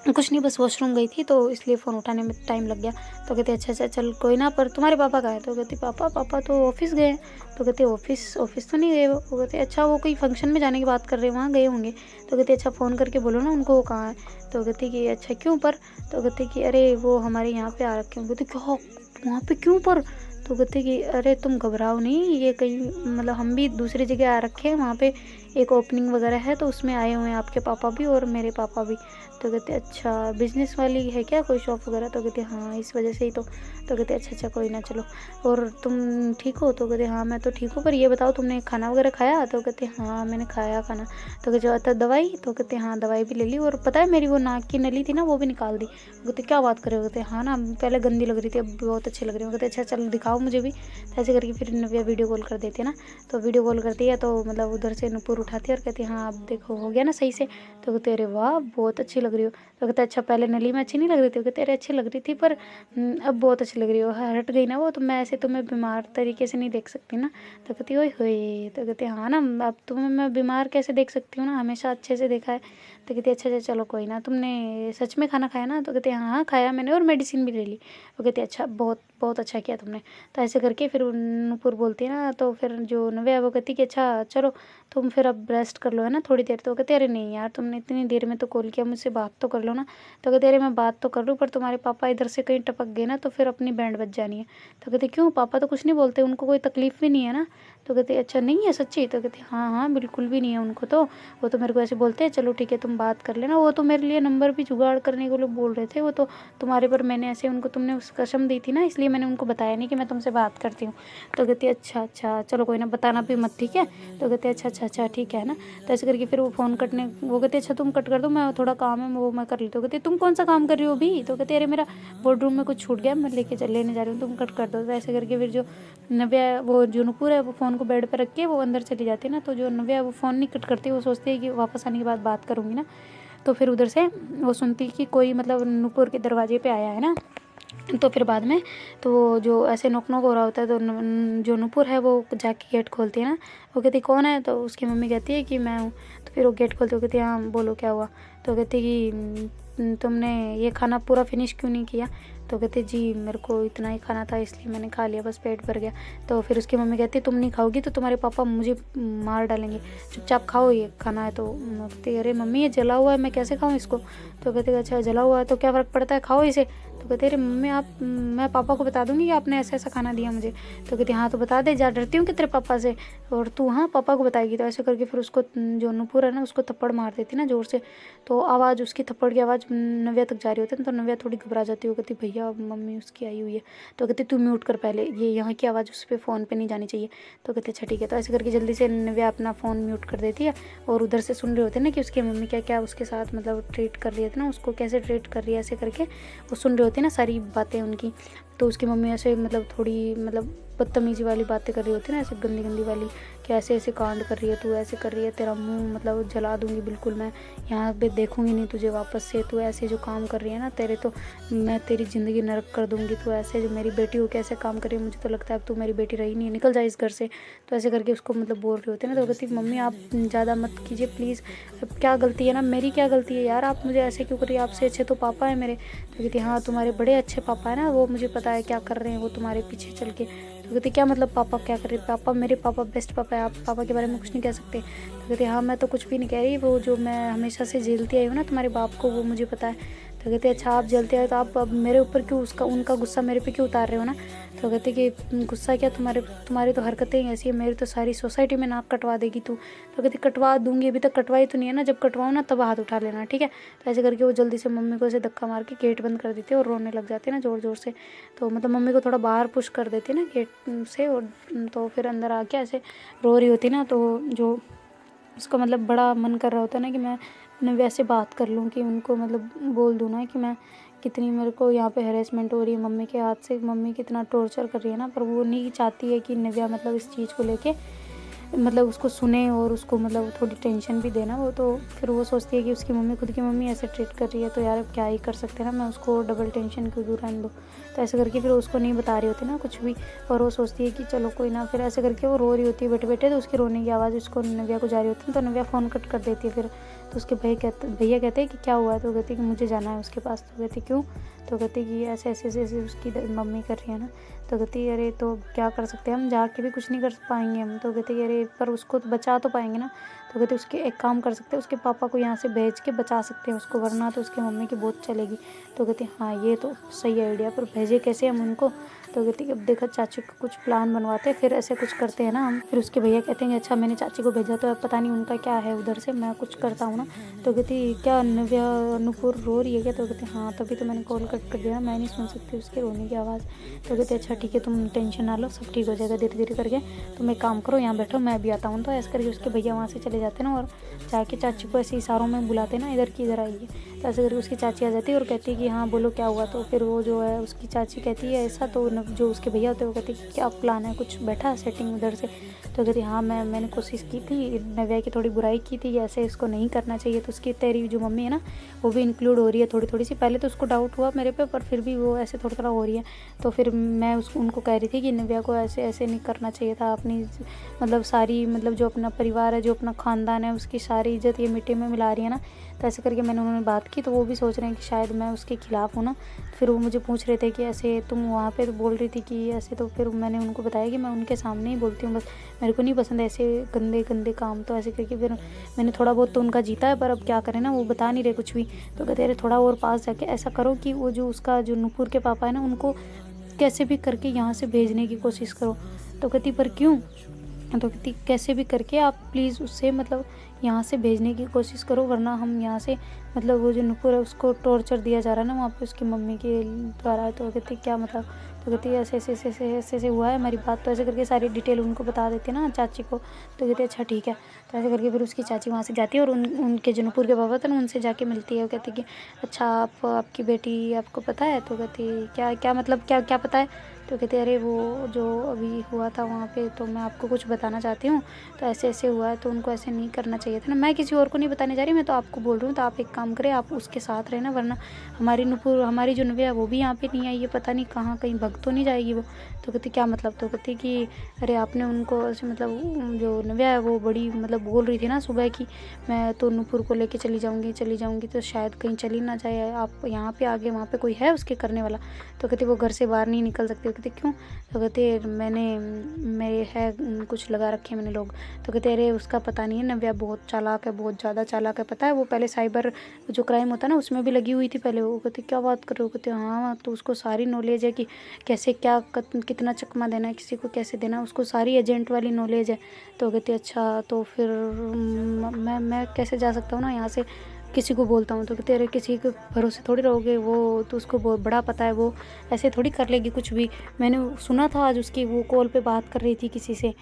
कुछ नहीं बस वॉशरूम गई थी तो इसलिए फ़ोन उठाने में टाइम लग गया। तो कहते अच्छा अच्छा चल कोई ना, पर तुम्हारे पापा कहाँ है। तो कहती पापा तो ऑफिस गए हैं। तो कहते ऑफिस तो नहीं गए वो कहते अच्छा वो कोई फंक्शन में जाने की बात कर रहे हैं, वहाँ गए होंगे। तो कहते अच्छा फ़ोन करके बोलो ना उनको वो कहाँ है। तो कहती कि अच्छा क्यों पर। तो कहते कि अरे वो हमारे यहाँ पे आ रखे हैं। कहते क्या वहाँ पे क्यों पर। तो कहते कि अरे तुम घबराओ नहीं, ये कहीं मतलब हम भी दूसरी जगह आ रखे हैं, वहाँ पे एक ओपनिंग वगैरह है तो उसमें आए हुए हैं आपके पापा भी और मेरे पापा भी। तो कहते अच्छा बिजनेस वाली है क्या कोई शॉप वगैरह। तो कहते हाँ इस वजह से ही तो कहते अच्छा अच्छा कोई ना चलो, और तुम ठीक हो। तो कहते हाँ मैं तो ठीक हूँ, पर ये बताओ तुमने खाना वगैरह खाया। तो कहते हाँ मैंने खाया खाना। तो कहते अच्छा दवाई। तो कहते हाँ दवाई भी ले ली, और पता है मेरी वो नाक की नली थी ना वो भी निकाल दी। कहते क्या बात कर रहे हो। कहते हाँ ना पहले गंदी लग रही थी अब बहुत अच्छी लग रही हूँ। कहते अच्छा चल दिखाओ मुझे भी। तो ऐसे करके फिर नव्या वीडियो कॉल कर देती है ना। तो वीडियो कॉल करती है तो मतलब उधर से नुपुर उठाती है और कहती है हाँ अब देखो हो गया ना सही से। तो कहते अरे वाह बहुत अच्छी लग रही हो। तो कहते अच्छा पहले नली में अच्छी नहीं लग रही थी। कहते अरे अच्छी लग रही थी पर अब बहुत अच्छी लग रही हो, हट गई ना वो, तो मैं ऐसे तुम्हें बीमार तरीके से नहीं देख सकती ना। तो कहती ओए होए। तो कहते हाँ ना अब तुम्हें मैं बीमार कैसे देख सकती हूँ ना, हमेशा अच्छे से देखा है। तो कहती अच्छा अच्छा चलो कोई ना, तुमने सच में खाना खाया ना। तो कहते हाँ हाँ खाया मैंने और मेडिसिन भी ले ली। वो कहती अच्छा बहुत बहुत अच्छा किया तुमने। तो ऐसे करके फिर नुपुर बोलती है ना, तो फिर जो नव्या है वो कहती कि अच्छा चलो तुम फिर अब रेस्ट कर लो है ना थोड़ी देर। तो कहते अरे नहीं यार तुमने इतनी देर में तो कॉल किया, मुझसे बात तो कर लो ना। तो कहते अरे मैं बात तो कर लूँ पर तुम्हारे पापा इधर से कहीं टपक गए ना तो फिर अपनी बैंड बज जानी है। तो कहते क्यों पापा तो कुछ नहीं बोलते, उनको कोई तकलीफ़ भी नहीं है ना। तो कहते अच्छा नहीं है सच्ची। तो कहते हाँ हाँ बिल्कुल भी नहीं है उनको, तो वो तो मेरे को ऐसे बोलते हैं चलो ठीक है तुम बात कर लेना, वो तो मेरे लिए नंबर भी जुगाड़ करने को लोग बोल रहे थे, वो तो तुम्हारे पर मैंने ऐसे उनको तुमने उस कसम दी थी ना इसलिए मैंने उनको बताया नहीं कि मैं तुमसे बात करती हूँ। तो कहती अच्छा अच्छा चलो कोई ना बताना भी मत ठीक है। तो कहते अच्छा अच्छा अच्छा ठीक है ना। तो ऐसे करके फिर वो फ़ोन कटने वो कहते अच्छा तुम कट कर दो मैं थोड़ा काम है वो मैं कर लेती हूँ। कहते तुम कौन सा काम कर रही हो अभी। तो कहते अरे मेरा बोर्ड में कुछ छूट गया मैं लेने जा रही हूँ, तुम कट कर दो। तो ऐसे करके फिर जो नव्या वो जो नुपुर है वो फ़ोन को बेड पर रख के वो अंदर चली जाती है ना। तो जो नव्या वो फ़ोन नहीं कट करती, वो सोचती है कि वापस आने के बाद बात करूँगी ना। तो फिर उधर से वो सुनती कि कोई मतलब नुपुर के दरवाजे पे आया है ना। तो फिर बाद में तो जो ऐसे नॉक नॉक हो रहा होता है तो जो नुपुर है वो जाके गेट खोलती है ना। वो कहती कौन है। तो उसकी मम्मी कहती है कि मैं हूँ। तो फिर वो गेट खोलती है, कहती है हाँ बोलो क्या हुआ। तो कहती कि तुमने ये खाना पूरा फिनिश क्यों नहीं किया। तो कहते जी मेरे को इतना ही खाना था इसलिए मैंने खा लिया बस पेट भर गया। तो फिर उसकी मम्मी कहती तुम नहीं खाओगी तो तुम्हारे पापा मुझे मार डालेंगे, चुपचाप खाओ ये खाना है। तो कहती अरे मम्मी ये जला हुआ है मैं कैसे खाऊँ इसको। तो कहते अच्छा जला हुआ है तो क्या फ़र्क पड़ता है खाओ इसे। तो कहते अरे मम्मी आप मैं पापा को बता दूंगी कि आपने ऐसा ऐसा खाना दिया मुझे। तो कहती हाँ तो बता दे, जा डरती हूँ कि तेरे पापा से और तू हाँ पापा को बताएगी। तो ऐसे करके फिर उसको जो नुपुर है ना उसको थप्पड़ मार देती ना ज़ोर से। तो आवाज़ उसकी थप्पड़ की आवाज़ नव्या तक जा रही होती है। तो नव्या थोड़ी घबरा जाती है, वो कहती भैया मम्मी उसकी आई हुई है। तो कहती तू म्यूट कर पहले, ये यहाँ की आवाज़ उस पर फ़ोन पे नहीं जानी चाहिए। तो कहते अच्छा ठीक है। तो ऐसे करके जल्दी से नव्या अपना फ़ोन म्यूट कर देती है और उधर से सुन रहे होते हैं ना कि उसकी मम्मी क्या क्या उसके साथ मतलब ट्रीट कर रही है ना, उसको कैसे ट्रीट कर रही है, ऐसे करके वो सुन रहे होते हैं ना सारी बातें उनकी। तो उसकी मम्मी ऐसे मतलब थोड़ी मतलब बदतमीजी वाली बातें कर रही होती है ना, ऐसे गंदी गंदी वाली कि ऐसे ऐसे कांड कर रही है तू, ऐसे कर रही है, तेरा मुंह मतलब जला दूंगी बिल्कुल, मैं यहाँ पे देखूंगी नहीं तुझे वापस से, तू ऐसे जो काम कर रही है ना तेरे तो मैं तेरी ज़िंदगी नरक कर दूंगी, तू ऐसे जो मेरी बेटी हो कैसे काम कर रही है, मुझे तो लगता है अब तू मेरी बेटी रही नहीं है, निकल जाए इस घर से। तो ऐसे करके उसको मतलब बोल रहे होते हैं ना। तो कहती मम्मी आप ज़्यादा मत कीजिए प्लीज़, अब क्या गलती है ना मेरी, क्या गलती है यार, आप मुझे ऐसे क्यों करिए, आपसे अच्छे तो पापा है मेरे। तो कहती हाँ तुम्हारे बड़े अच्छे पापा है ना, वो मुझे पता है क्या कर रहे हैं वो तुम्हारे पीछे चल के। तो कहती क्या मतलब पापा क्या कर रहे हैं, पापा मेरे पापा बेस्ट पापा है, आप पापा के बारे में कुछ नहीं कह सकते। तो कहती हाँ मैं तो कुछ भी नहीं कह रही, वो जो मैं हमेशा से झेलती आई हूँ ना तुम्हारे बाप को वो मुझे पता है। तो कहती अच्छा आप जलते हैं तो आप अब मेरे ऊपर क्यों उनका गुस्सा मेरे पे क्यों उतार रहे हो ना। तो कहते कि गुस्सा क्या, तुम्हारी तो हरकतें ही ऐसी है, मेरी तो सारी सोसाइटी में नाक कटवा देगी तू। तो कहती कटवा दूंगी, अभी तक कटवाई तो नहीं है ना, जब कटवाऊँ ना तब हाथ उठा लेना, ठीक है। तो ऐसे करके वो जल्दी से मम्मी को ऐसे धक्का मार के गेट बंद कर देती है और रोने लग जाती है ना ज़ोर ज़ोर से। तो मतलब मम्मी को थोड़ा बाहर पुश कर देती है ना गेट से, और तो फिर अंदर आके ऐसे रो रही होती ना। तो जो उसका मतलब बड़ा मन कर रहा होता है ना कि मैं वैसे बात कर लूँ कि उनको मतलब बोल दूँ ना कि मैं कितनी मेरे को यहाँ पे हैरेसमेंट हो रही है मम्मी के हाथ से, मम्मी कितना टॉर्चर कर रही है ना। पर वो नहीं चाहती है कि निव्या मतलब इस चीज़ को लेके मतलब उसको सुने और उसको मतलब थोड़ी टेंशन भी देना। वो तो फिर वो सोचती है कि उसकी मम्मी, खुद की मम्मी ऐसे ट्रीट कर रही है तो यार अब क्या ही कर सकते हैं ना, मैं उसको डबल टेंशन क्यों दूँ, रहने दो। तो ऐसे करके फिर उसको नहीं बता रही होती ना कुछ भी, और वो सोचती है कि चलो कोई ना। फिर ऐसे करके वो रो रही होती है बैठे बैठे, तो उसकी रोने की आवाज़ उसको नव्या को जा रही होती है। तो नव्या फ़ोन कट कर देती है फिर। तो उसके भैया कहते हैं कि क्या हुआ है। तो कहती है कि मुझे जाना है उसके पास। तो कहती क्यों। तो कहती कि ऐसे ऐसे ऐसे ऐसे उसकी मम्मी कर रही है ना। तो कहती अरे तो क्या कर सकते हैं हम, जाके भी कुछ नहीं कर पाएंगे हम। तो कहती अरे पर उसको तो बचा तो पाएंगे ना। तो कहते उसके एक काम कर सकते हैं, उसके पापा को यहाँ से भेज के बचा सकते हैं उसको, वरना तो उसकी मम्मी की बहुत चलेगी। तो कहती हाँ ये तो सही आइडिया, पर भेजे कैसे हम उनको। तो कहती अब देखा चाची को कुछ प्लान बनवाते हैं, फिर ऐसे कुछ करते हैं ना हम। फिर उसके भैया कहते हैं अच्छा मैंने चाची को भेजा तो अब पता नहीं उनका क्या है उधर से, मैं कुछ करता हूँ ना। तो कहती क्या नव्या नूपुर रो रही है क्या। तो कहती हाँ तभी तो मैंने कॉल कट कर दिया, मैं नहीं सुन सकती उसके रोने की आवाज़। तो कहते अच्छा ठीक है तुम टेंशन ना लो, सब ठीक हो जाएगा धीरे धीरे करके, तुम एक काम करो यहाँ बैठो मैं भी आता हूँ। तो ऐसे करके उसके भैया वहाँ से चले जाते हैं ना, और जाके चाची को ऐसे इशारों में बुलाते ना इधर की इधर आइए। तो ऐसे करके उसकी चाची आ जाती है और कहती है कि हाँ बोलो क्या हुआ। तो फिर वो जो है उसकी चाची कहती है ऐसा। तो जो उसके भैया होते हैं वो कहते हैं कि क्या प्लान है, कुछ बैठा सेटिंग उधर से। तो कहती हाँ मैंने कोशिश की थी, नव्या की थोड़ी बुराई की थी, ऐसे इसको नहीं करना चाहिए। तो उसकी तेरी जो मम्मी है ना वो भी इंक्लूड हो रही है थोड़ी थोड़ी सी। पहले तो उसको डाउट हुआ मेरे पे, पर फिर भी वो ऐसे थोड़ा थोड़ा हो रही है। तो फिर मैं उनको कह रही थी कि नव्या को ऐसे ऐसे नहीं करना चाहिए था, अपनी मतलब सारी मतलब जो अपना परिवार है, जो अपना ख़ानदान है, उसकी सारी इज्जत ये मिट्टी में मिला रही है ना। तो ऐसे करके मैंने उन्होंने बात की, तो वो भी सोच रहे हैं कि शायद मैं उसके खिलाफ़ हूँ ना। फिर वो मुझे पूछ रहे थे कि ऐसे तुम वहाँ पे तो बोल रही थी कि ऐसे। तो फिर मैंने उनको बताया कि मैं उनके सामने ही बोलती हूँ, बस मेरे को नहीं पसंद ऐसे गंदे गंदे काम। तो ऐसे करके फिर मैंने थोड़ा बहुत तो उनका जीता है, पर अब क्या करें ना, वो बता नहीं रहे कुछ भी। तो कहते अरे थोड़ा और पास जाके ऐसा करो कि वो जो उसका जो नूपुर के पापा है ना उनको कैसे भी करके यहाँ से भेजने की कोशिश करो। तो कहती पर क्यों। तो कहती कैसे भी करके आप प्लीज़ उससे मतलब यहाँ से भेजने की कोशिश करो, वरना हम यहाँ से मतलब वो जो नुपुर है उसको टॉर्चर दिया जा रहा है ना वहाँ पे उसकी मम्मी के द्वारा। तो कहती क्या मतलब। तो कहती ऐसे ऐसे ऐसे ऐसे ऐसे ऐसे हुआ है हमारी बात। तो ऐसे करके सारी डिटेल उनको बता देती है ना चाची को। तो कहती अच्छा ठीक है। तो ऐसे करके फिर उसकी चाची वहाँ से जाती है और उनके जो नुपुर के पापा थे ना उनसे जाके मिलती है। वो कहती कि अच्छा आपकी बेटी आपको पता है। तो कहती क्या क्या मतलब क्या क्या पता है। तो कहते अरे वो जो अभी हुआ था वहाँ पे, तो मैं आपको कुछ बताना चाहती हूँ। तो ऐसे ऐसे हुआ है, तो उनको ऐसे नहीं करना चाहिए था ना। मैं किसी और को नहीं बताने जा रही, मैं तो आपको बोल रही हूँ। तो आप एक काम करें, आप उसके साथ रहना, वरना हमारी नुपुर हमारी जो नव्या है वो भी यहाँ पे नहीं आई, ये पता नहीं कहाँ कहीं भग तो नहीं जाएगी वो। तो कहती क्या मतलब। तो कहती कि अरे आपने उनको ऐसे मतलब जो नव्या है वो बड़ी मतलब बोल रही थी ना सुबह की मैं तो नुपुर को लेके चली जाऊँगी, तो शायद कहीं चली ना जाए, आप यहाँ पे आगे वहाँ पे कोई है उसके करने वाला। तो कहती वो घर से बाहर नहीं निकल सकती। कहते क्यों। तो कहते मेरे है कुछ लगा रखे मैंने लोग। तो कहते अरे उसका पता नहीं है, नव्या बहुत चालाक है, बहुत ज़्यादा चालाक है, पता है वो पहले साइबर जो क्राइम होता है ना उसमें भी लगी हुई थी पहले। वो कहते क्या बात कर रहे हो। कहते हाँ तो उसको सारी नॉलेज है कि कैसे क्या कितना चकमा देना है, किसी को कैसे देना है, उसको सारी एजेंट वाली नॉलेज है। तो कहते अच्छा तो फिर मैं कैसे जा सकता हूँ ना यहाँ से, किसी को बोलता हूँ। तो कहते अरे किसी के भरोसे थोड़ी रहोगे, वो तो उसको बहुत बड़ा पता है, वो ऐसे थोड़ी कर लेगी कुछ भी। मैंने सुना था आज उसकी वो कॉल पे बात कर रही थी किसी से।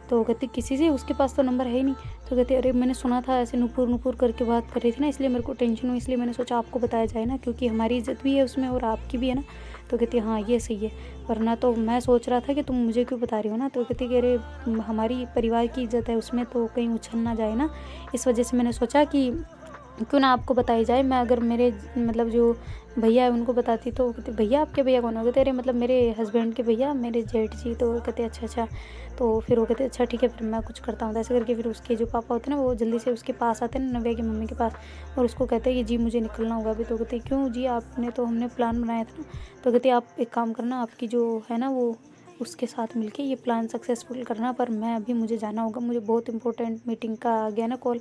तो कहती किसी से, उसके पास तो नंबर है ही नहीं। तो कहती अरे मैंने सुना था ऐसे नुपुर नुपुर करके बात कर रही थी ना, इसलिए मेरे को टेंशन हुई, इसलिए मैंने सोचा आपको बताया जाए ना, क्योंकि हमारी इज्जत भी है उसमें और आपकी भी है ना। तो कहती हाँ ये सही है, वरना तो मैं सोच रहा था कि तुम मुझे क्यों बता रही हो ना। तो कहती कि अरे हमारी परिवार की इज्जत है उसमें, तो कहीं उछल ना जाए ना, इस वजह से मैंने सोचा कि क्यों ना आपको बताई जाए। मैं अगर मेरे मतलब जो भैया है उनको बताती तो कहते भैया आपके भैया कौन हो। कहते अरे मतलब मेरे हस्बैंड के भैया, मेरे जेठ जी। तो कहते अच्छा अच्छा। तो फिर वो कहते अच्छा ठीक है फिर मैं कुछ करता हूँ। तो ऐसे करके फिर उसके जो पापा होते हैं ना वो जल्दी से उसके पास आते हैं ना, नव्या की मम्मी के पास, और उसको कहते हैं कि जी मुझे निकलना होगा अभी। तो कहते क्यों जी, आपने तो हमने प्लान बनाया था ना। तो कहते आप एक काम करना, आपकी जो है ना वो उसके साथ मिलके ये प्लान सक्सेसफुल करना, पर मैं अभी मुझे जाना होगा, मुझे बहुत इंपॉर्टेंट मीटिंग का आ गया ना कॉल।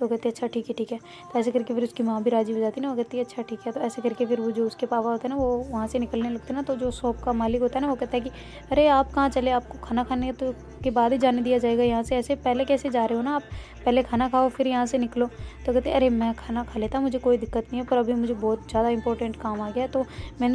तो कहती है अच्छा ठीक है। तो ऐसे करके फिर उसकी माँ भी राज़ी हो जाती है ना, वो कहती है अच्छा ठीक है। तो ऐसे करके फिर वो जो उसके पापा होते हैं ना वो वहाँ से निकलने लगते हैं ना, तो जो शॉप का मालिक होता है ना वो कहता है कि अरे आप कहाँ चले, आपको खाना खाने तो के बाद ही जाने दिया जाएगा यहाँ से, ऐसे पहले कैसे जा रहे हो ना आप, पहले खाना खाओ फिर यहाँ से निकलो। तो कहते अरे मैं खाना खा लेता, मुझे कोई दिक्कत नहीं है, पर अभी मुझे बहुत ज़्यादा इंपॉर्टेंट काम आ गया, तो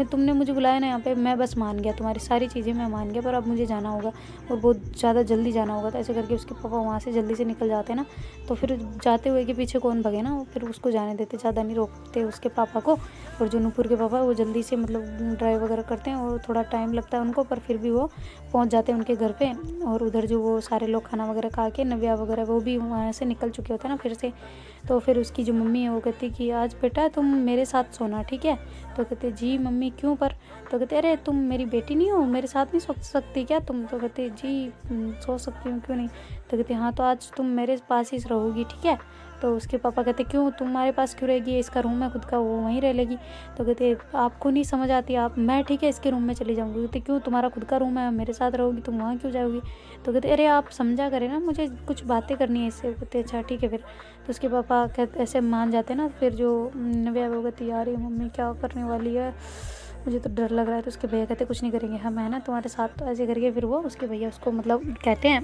तुमने मुझे बुलाया ना यहाँ पे, मैं बस मान गया, तुम्हारी सारी चीज़ें मैं मान गया, पर अब मुझे जाना होगा और बहुत ज़्यादा जल्दी जाना होगा। तो ऐसे करके उसके पापा वहाँ से जल्दी से निकल जाते हैं ना, तो फिर जाते हुए के पीछे कौन भगे ना, फिर उसको जाने देते, ज़्यादा नहीं रोकते उसके पापा को। और जो नूपुर के पापा वो जल्दी से मतलब ड्राइव वगैरह करते हैं और थोड़ा टाइम लगता है उनको, पर फिर भी वो पहुंच जाते हैं उनके घर पे। और उधर जो वो सारे लोग खाना वगैरह खा के, नव्या वगैरह वो भी वहाँ से निकल चुके होते हैं ना फिर से। तो फिर उसकी जो मम्मी है वो कहती कि आज बेटा तुम मेरे साथ सोना, ठीक है। तो कहते जी मम्मी क्यों पर। तो कहते अरे तुम मेरी बेटी नहीं हो, मेरे साथ नहीं सो सकती क्या तुम। तो कहते जी सो सकती हूँ, क्यों नहीं। तो कहते हाँ तो आज तुम मेरे पास ही रहोगी, ठीक है। तो उसके पापा कहते क्यों तुम्हारे पास क्यों रहेगी, इसका रूम है खुद का, वो वहीं रह लेगी। तो कहते आपको नहीं समझ आती, आप मैं ठीक है इसके रूम में चली जाऊँगी। कहते क्यों, तुम्हारा खुद का रूम है, मेरे साथ रहोगी, तुम वहाँ क्यों जाओगी। तो कहते अरे आप समझा करें ना, मुझे कुछ बातें करनी है इससे। कहते अच्छा ठीक है फिर। तो उसके पापा कहते ऐसे मान जाते ना, फिर जो नव्या वो कहती यार ये मम्मी क्या करने वाली है, मुझे तो डर लग रहा है। तो उसके भैया कहते कुछ नहीं करेंगे, हम है ना तुम्हारे साथ। तो ऐसे करके फिर वो उसके भैया उसको मतलब कहते हैं।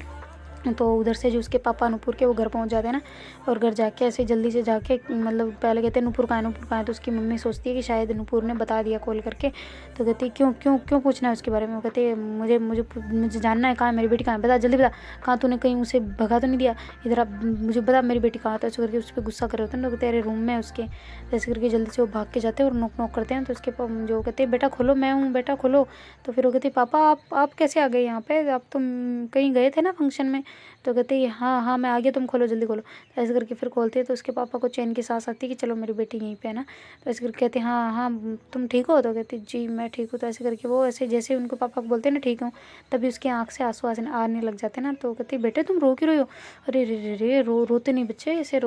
तो उधर से जो उसके पापा नूपुर के वो घर पहुंच जाते हैं ना, और घर जाके ऐसे जल्दी से जाके मतलब पहले कहते हैं नूपुर कहाँ है। तो उसकी मम्मी सोचती है कि शायद नूपुर ने बता दिया कॉल करके। तो कहती है क्यों क्यों क्यों पूछना है उसके बारे में। वो कहते हैं मुझे मुझे मुझे जानना है, कहाँ है मेरी बेटी, कहाँ है, बता जल्दी बता, कहाँ तूने कहीं उसे भगा तो नहीं दिया, इधर आप मुझे बता मेरी बेटी कहाँ। तो ऐसे करके उस पर गुस्सा कर रहे होते हैं। तो कहते हैं अरे रूम में उसके। ऐसे करके जल्दी से वो भाग के जाते हैं और नॉक नॉक करते हैं। तो उसके जो कहते हैं बेटा खोलो, मैं हूँ बेटा खोलो। तो फिर वो कहती पापा आप कैसे आ गए यहाँ पे, आप तुम कहीं गए थे ना फंक्शन में। तो कहते हैं हाँ हाँ मैं आ गया, तुम खोलो जल्दी खोलो। तो ऐसे करके फिर खोलते हैं तो उसके पापा को चैन की सांस आती है कि चलो मेरी बेटी यहीं पे है ना। तो ऐसे करके कहते हैं हाँ हाँ तुम ठीक हो। तो कहती जी मैं ठीक हूँ। तो ऐसे करके वो ऐसे जैसे उनको पापा को बोलते हैं ना ठीक हूँ, तभी उसकी आँख से आंसू आने लग जाते हैं ना। तो कहती बेटे तुम रो क्यों रही हो। अरे रे रे रे रोते नहीं बच्चे, ऐसे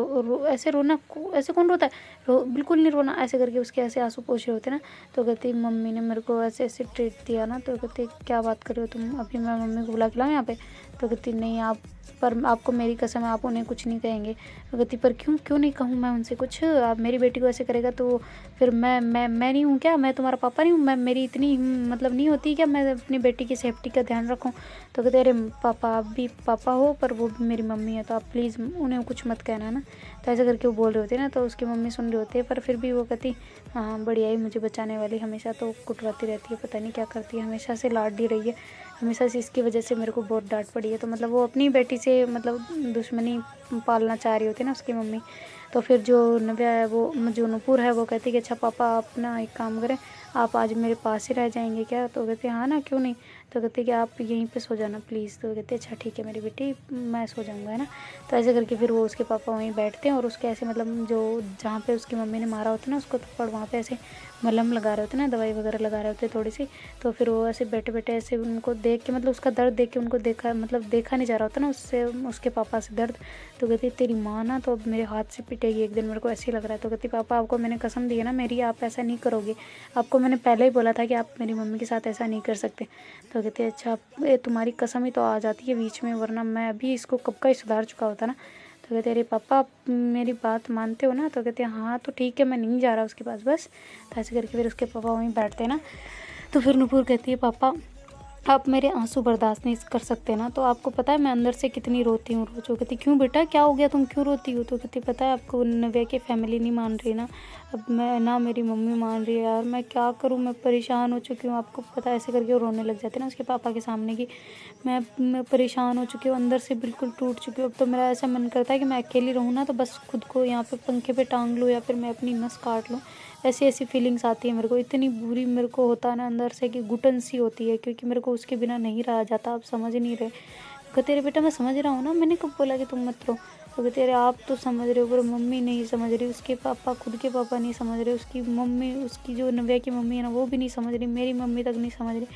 ऐसे रोना ऐसे कौन रोता है, बिल्कुल नहीं रोना। ऐसे करके उसके ऐसे आंसू पोछ रहे होते हैं ना। तो कहती मम्मी ने मेरे को ऐसे ऐसे ट्रीट दिया ना। तो कहती क्या बात कर रहे हो तुम, अभी मैं मम्मी को बुला के लाऊं यहाँ पे। तो कहती नहीं आप, पर आपको मेरी कसम है आप उन्हें कुछ नहीं कहेंगे। तो कहती पर क्यों क्यों नहीं कहूँ मैं उनसे कुछ, आप मेरी बेटी को ऐसे करेगा तो फिर मैं नहीं हूँ क्या, मैं तुम्हारा पापा नहीं हूँ, मैं मेरी इतनी मतलब नहीं होती क्या मैं अपनी बेटी की सेफ्टी का ध्यान रखूँ। तो कहते अरे पापा आप भी पापा हो, पर वो भी मेरी मम्मी है, तो आप प्लीज़ उन्हें कुछ मत कहना ना। तो ऐसे करके वो बोल रहे होते हैं ना। तो उसकी मम्मी सुन रही होती है, पर फिर भी वो कहती हाँ बढ़िया ही, मुझे बचाने वाली, हमेशा तो कुटवाती रहती है, पता नहीं क्या करती है, हमेशा से लाड रही है, हमेशा से इसकी वजह से मेरे को बहुत डांट पड़ी है। तो मतलब वो अपनी बेटी से मतलब दुश्मनी पालना चाह रही होती है ना उसकी मम्मी। तो फिर जो नव्या है वो जो नूपुर है वो कहती कि अच्छा पापा आप ना एक काम करें, आप आज मेरे पास ही रह जाएंगे क्या। तो कहते हाँ ना क्यों नहीं। तो कहते कि आप यहीं पे सो जाना प्लीज़। तो कहते अच्छा ठीक है मेरी बेटी मैं सो जाऊँगा, है ना। तो ऐसे करके फिर वो उसके पापा वहीं बैठते हैं और उसके ऐसे मतलब जो जहाँ पे उसकी मम्मी ने मारा होता है ना उसको थप्पड़, वहाँ पे ऐसे मलहम लगा रहे होते ना, दवाई वगैरह लगा रहे होते थोड़ी सी। तो फिर वो ऐसे बैठे बैठे ऐसे उनको देख के मतलब उसका दर्द देख के उनको देखा नहीं जा रहा होता ना उससे उसके पापा से दर्द। तो कहती तेरी माँ ना तो अब मेरे हाथ से पिटेगी एक दिन, मेरे को ऐसे ही लग रहा है। तो कहती पापा आपको मैंने कसम दी है ना मेरी, आप ऐसा नहीं करोगे, आपको मैंने पहले ही बोला था कि आप मेरी मम्मी के साथ ऐसा नहीं कर सकते। तो कहते अच्छा ये तुम्हारी कसम ही तो आ जाती है बीच में, वरना मैं अभी इसको कब का ही सुधार चुका होता ना। तो कहते अरे पापा आप मेरी बात मानते हो ना। तो कहते हाँ तो ठीक है मैं नहीं जा रहा उसके पास बस। तो ऐसे करके फिर उसके पापा वहीं बैठते हैं ना। तो फिर नूपुर कहती है पापा आप मेरे आंसू बर्दाश्त नहीं कर सकते ना, तो आपको पता है मैं अंदर से कितनी रोती हूँ रोज। वो कहती क्यों बेटा क्या हो गया, तुम क्यों रोती हो। तो कहती पता है आपको नव्या की फैमिली नहीं मान रही ना, अब मैं ना मेरी मम्मी मान रही है यार, मैं क्या करूँ, मैं परेशान हो चुकी हूँ, आपको पता है। ऐसे करके वो रोने लग जाते ना उसके पापा के सामने कि मैं परेशान हो चुकी हूँ, अंदर से बिल्कुल टूट चुकी हूँ। अब तो मेरा ऐसा मन करता है कि मैं अकेली रहूँ ना, तो बस खुद को यहाँ पे पंखे पे टांग लूँ या फिर मैं अपनी नस काट लूँ। ऐसी ऐसी फीलिंग्स आती है मेरे को, इतनी बुरी मेरे को होता है ना अंदर से कि घुटन सी होती है, क्योंकि मेरे को उसके बिना नहीं रहा जाता। आप समझ नहीं रहे। कहते अरे बेटा मैं समझ रहा हूँ ना, मैंने कब बोला कि तुम मत रो। तो कहते अरे आप तो समझ रहे हो पर मम्मी नहीं समझ रही, उसके पापा खुद के पापा नहीं समझ रहे, उसकी मम्मी उसकी जो नव्या की मम्मी है ना वो भी नहीं समझ रही, मेरी मम्मी तक नहीं समझ रही।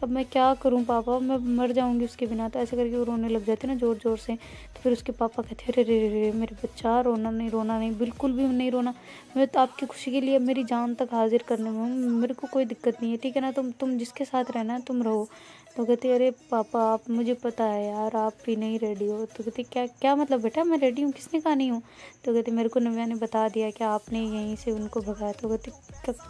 अब मैं क्या करूँ पापा, मैं मर जाऊँगी उसके बिना। तो ऐसे करके वो रोने लग जाते ना ज़ोर ज़ोर से। तो फिर उसके पापा कहते अरे रे रे रे मेरे बच्चा रोना नहीं बिल्कुल भी नहीं रोना, मैं तो आपकी खुशी के लिए मेरी जान तक हाजिर करने में हूँ, मेरे को कोई दिक्कत नहीं है, ठीक है ना। तुम जिसके साथ रहना है तुम रहो। तो कहती अरे पापा आप, मुझे पता है यार आप भी नहीं रेडी हो। तो कहती क्या क्या मतलब बेटा, मैं रेडी हूँ, किसने कहा नहीं हूँ। तो कहती मेरे को नव्या ने बता दिया कि आपने यहीं से उनको भगाया। तो कहती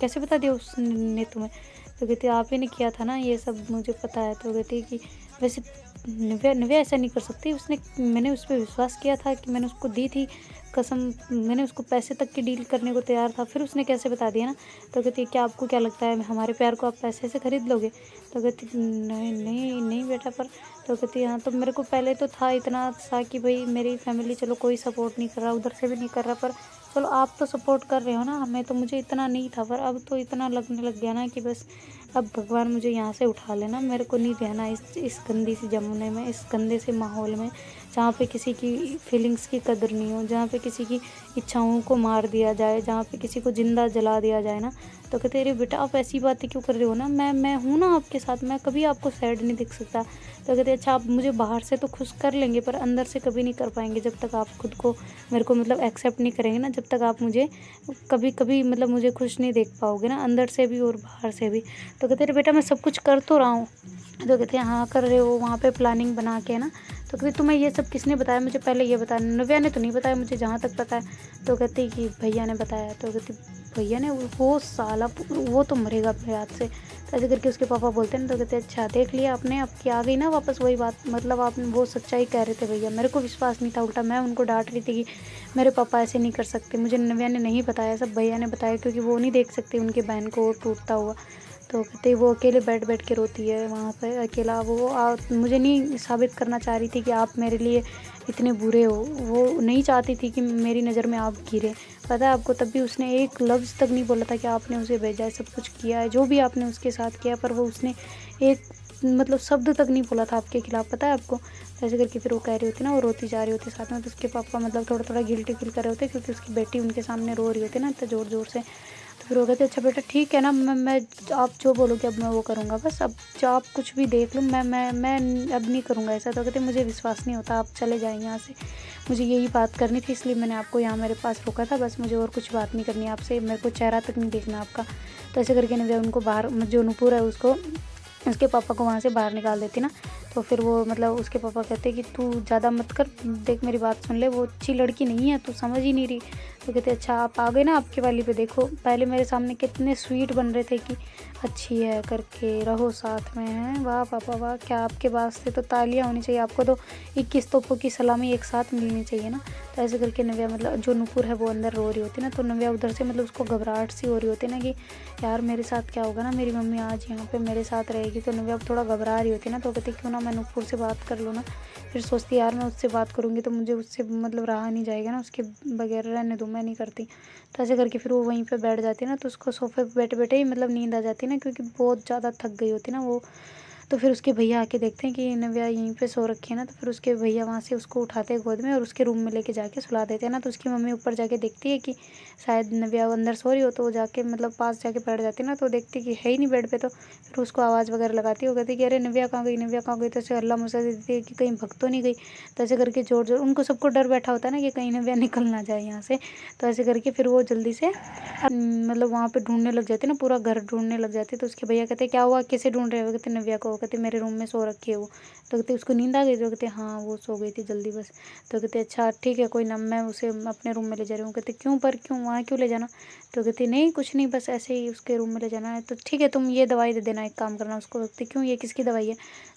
कैसे बता दिया उसने तुम्हें। तो कहती आप ही ने किया था ना ये सब, मुझे पता है। तो कहती कि वैसे नव्या नव्या ऐसा नहीं कर सकती, उसने, मैंने उस पर विश्वास किया था कि मैंने उसको दी थी कसम, मैंने उसको पैसे तक की डील करने को तैयार था, फिर उसने कैसे बता दिया ना। तो कहती क्या आपको क्या लगता है हमारे प्यार को आप पैसे से खरीद लोगे। तो कहती नहीं नहीं नहीं बेटा पर। तो कहती हाँ तो मेरे को पहले तो था इतना सा कि भाई मेरी फैमिली चलो कोई सपोर्ट नहीं कर रहा, उधर से भी नहीं कर रहा, पर चलो आप तो सपोर्ट कर रहे हो ना, हमें तो, मुझे इतना नहीं था, पर अब तो इतना लगने लग गया ना कि बस अब भगवान मुझे यहाँ से उठा लेना, मेरे को नहीं रहना इस गंदी सी जमुने में, इस गंदे से माहौल में जहाँ पे किसी की फीलिंग्स की कदर नहीं हो, जहाँ पे किसी की इच्छाओं को मार दिया जाए, जहाँ पे किसी को ज़िंदा जला दिया जाए ना। तो कहते अरे बेटा आप ऐसी बातें क्यों कर रहे हो ना, मैं हूँ ना आपके साथ, मैं कभी आपको सैड नहीं दिख सकता। तो कहते अच्छा आप मुझे बाहर से तो खुश कर लेंगे पर अंदर से कभी नहीं कर पाएंगे, जब तक आप खुद को मेरे को मतलब एक्सेप्ट नहीं करेंगे ना, जब तक आप मुझे कभी कभी मतलब मुझे खुश नहीं देख पाओगे ना, अंदर से भी और बाहर से भी। तो कहते अरे बेटा मैं सब कुछ कर तो रहा हूँ। तो कहते हैं हाँ कर रहे हो, वहाँ पे प्लानिंग बना के ना। तो कहते तुम्हें ये सब किसने बताया, मुझे पहले ये बताया। नव्या ने तो नहीं बताया मुझे, जहाँ तक पता है। तो कहती कि भैया ने बताया। तो कहती भैया ने, वो साला वो तो मरेगा अपने हाथ से। तो ऐसे करके उसके पापा बोलते हैं। तो कहते अच्छा देख लिया आपने, अब की आ गई ना वापस वही बात, मतलब आपने वो सच्चाई कह रहे थे भैया, मेरे को विश्वास नहीं था, उल्टा मैं उनको डांट रही थी कि मेरे पापा ऐसे नहीं कर सकते, मुझे नव्या ने नहीं बताया, सब भैया ने बताया, क्योंकि वो नहीं देख सकती उनकी बहन को टूटता हुआ। तो कहते वो अकेले बैठ बैठ के रोती है वहाँ पे अकेला, वो मुझे नहीं साबित करना चाह रही थी कि आप मेरे लिए इतने बुरे हो, वो नहीं चाहती थी कि मेरी नज़र में आप गिरे। पता है आपको, तब भी उसने एक लफ्ज़ तक नहीं बोला था कि आपने उसे भेजा है, सब कुछ किया है जो भी आपने उसके साथ किया, पर वो उसने एक मतलब शब्द तक नहीं बोला था आपके खिलाफ़, पता है आपको। तो ऐसे करके फिर वो कह रही होती ना, वो रोती जा रही होती साथ में। तो उसके पापा मतलब थोड़ा थोड़ा गिल्टी फील कर रहे होते, क्योंकि उसकी बेटी उनके सामने रो रही होती ना इतना ज़ोर ज़ोर से। तो फिर वो कहते अच्छा बेटा ठीक है ना, मैं आप जो बोलोगे अब मैं वो करूँगा, बस अब जो आप कुछ भी देख लो, मैं अब नहीं करूँगा ऐसा। तो कहते मुझे विश्वास नहीं होता, आप चले जाएँ यहाँ से, मुझे यही बात करनी थी, इसलिए मैंने आपको यहाँ मेरे पास रोका था, बस मुझे और कुछ बात नहीं करनी है आपसे, मेरे को चेहरा तक नहीं देखना आपका। तो ऐसे करके नव्या उनको बाहर, जो नूपुर है उसको, उसके पापा को वहाँ से बाहर निकाल देती ना। तो फिर वो मतलब उसके पापा कहते कि तू ज़्यादा मत कर, देख मेरी बात सुन ले, वो अच्छी लड़की नहीं है, तू समझ ही नहीं रही। तो कहते अच्छा आप आ गए ना आपके वाली पे, देखो पहले मेरे सामने कितने स्वीट बन रहे थे कि अच्छी है करके रहो साथ में, हैं वाह पापा वाह, क्या आपके वास्ते तो तालियां होनी चाहिए, आपको तो 21 तोपों की सलामी एक साथ मिलनी चाहिए ना। तो ऐसे करके नव्या मतलब जो नूपुर है वो अंदर रो रही होती ना, तो नव्या उधर से मतलब उसको घबराहट सी हो रही होती ना कि यार मेरे साथ क्या होगा ना, मेरी मम्मी आज यहाँ पे मेरे साथ रहेगी। तो नव्या अब थोड़ा घबरा रही होती ना, तो कहती क्यों ना मैं नूपुर से बात कर लूँ ना। फिर सोचती यार मैं उससे बात करूँगी तो मुझे उससे मतलब रहा नहीं जाएगा ना, उसके बगैर रहने दूँ, मैं नहीं करती। तो ऐसे करके फिर वो वहीं पे बैठ जाती है ना, तो उसको सोफे पे बैठे बैठे ही मतलब नींद आ जाती है ना, क्योंकि बहुत ज़्यादा थक गई होती है ना वो। तो फिर उसके भैया आके देखते हैं कि नव्या यहीं पे सो रखी है ना, तो फिर उसके भैया वहाँ से उसको उठाते हैं गोद में और उसके रूम में लेके जाके सुला देते हैं ना। तो उसकी मम्मी ऊपर जाके देखती है कि शायद नव्या अंदर सो रही हो, तो वो जाके मतलब पास जाके बैठ जाती है ना, तो देखती कि है ही नहीं बेड पे। तो फिर उसको आवाज़ वगैरह लगाती है, वो कहती कि अरे नव्या कहाँ गई, नव्या कहाँ गई। तो ऐसे हल्ला मचा देती है कि कहीं भग तो नहीं गई। तो ऐसे करके जोर जोर उनको सबको डर बैठा होता है ना कि कहीं नव्या निकल ना जाए यहाँ से। तो ऐसे करके फिर वो जल्दी से मतलब वहाँ पे ढूंढने लग जाते ना, पूरा घर ढूंढने लग जाते। तो उसके भैया कहते क्या हुआ, किसे ढूंढ रहे हो। कहते नव्या को। कहते मेरे रूम में सो रखी है वो। तो कहते उसको नींद आ गई। तो कहते हाँ वो सो गई थी जल्दी बस। तो कहते अच्छा ठीक है कोई ना, मैं उसे अपने रूम में ले जा रही हूँ। कहते क्यों, पर क्यों, वहाँ क्यों ले जाना। तो कहती नहीं कुछ नहीं, बस ऐसे ही उसके रूम में ले जाना है। तो ठीक है तुम ये दवाई दे देना, एक काम करना उसको। कहते क्यों, ये किसकी दवाई है।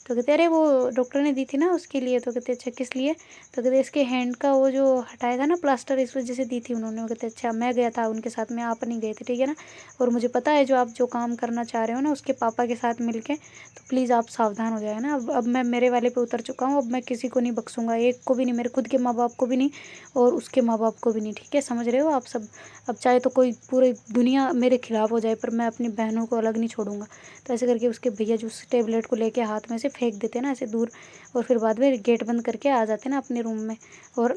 तो कहते अरे वो डॉक्टर ने दी थी ना उसके लिए। तो कहते अच्छा किस लिए। तो कहते इसके हैंड का वो जो हटाया था ना प्लास्टर, इस वजह से दी थी उन्होंने। वो कहते अच्छा मैं गया था उनके साथ में, आप नहीं गए थे ठीक है ना। और मुझे पता है जो आप जो काम करना चाह रहे हो ना उसके पापा के साथ मिलके, तो प्लीज़ आप सावधान हो जाए ना। अब मैं मेरे वाले पे उतर चुका हूँ, अब मैं किसी को नहीं बख्शूंगा, एक को भी नहीं, मेरे खुद के माँ बाप को भी नहीं और उसके माँ बाप को भी नहीं, ठीक है समझ रहे हो आप सब। अब चाहे तो कोई पूरी दुनिया मेरे खिलाफ हो जाए, पर मैं अपनी बहनों को अलग नहीं छोड़ूंगा। तो ऐसे करके उसके भैया जो उस टेबलेट को लेके हाथ में से फेंक देते ना ऐसे दूर, और फिर बाद में गेट बंद करके आ जाते ना अपने रूम में। और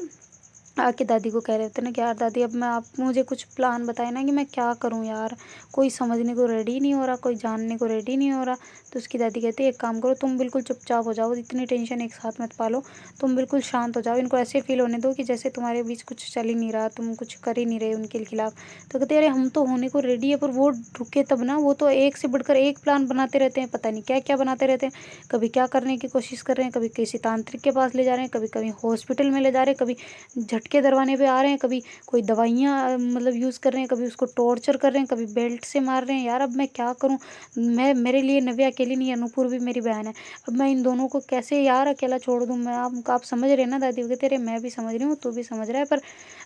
आके दादी को कह रहे थे ना कि यार दादी, अब मैं आप मुझे कुछ प्लान बताए ना कि मैं क्या करूँ यार, कोई समझने को रेडी नहीं हो रहा, कोई जानने को रेडी नहीं हो रहा। तो उसकी दादी कहती है एक काम करो, तुम बिल्कुल चुपचाप हो जाओ, इतनी टेंशन एक साथ मत पालो, तुम बिल्कुल शांत हो जाओ, इनको ऐसे फील होने दो कि जैसे तुम्हारे बीच कुछ चल ही नहीं रहा, तुम कुछ कर ही नहीं रहे उनके खिलाफ। तो कहते अरे हम तो होने को रेडी है, पर वो रुके तब ना, वो तो एक से बढ़कर एक प्लान बनाते रहते हैं, पता नहीं क्या क्या बनाते रहते हैं। कभी क्या करने की कोशिश कर रहे हैं, कभी किसी तांत्रिक के पास ले जा रहे हैं, कभी कभी हॉस्पिटल में ले जा रहे हैं, कभी झटके दरवाने पे आ रहे हैं, कभी कोई दवाइयाँ मतलब यूज़ कर रहे हैं, कभी उसको टॉर्चर कर रहे हैं, कभी बेल्ट से मार रहे हैं। यार अब मैं क्या करूँ? मैं, मेरे लिए नव्या अकेली नहीं है, नूपुर भी मेरी बहन है। अब मैं इन दोनों को कैसे यार अकेला छोड़ दूँ मैं? आप समझ रहे हैं ना दादी? वो कहते अरे मैं भी समझ रही हूँ, तू भी समझ रहा है, पर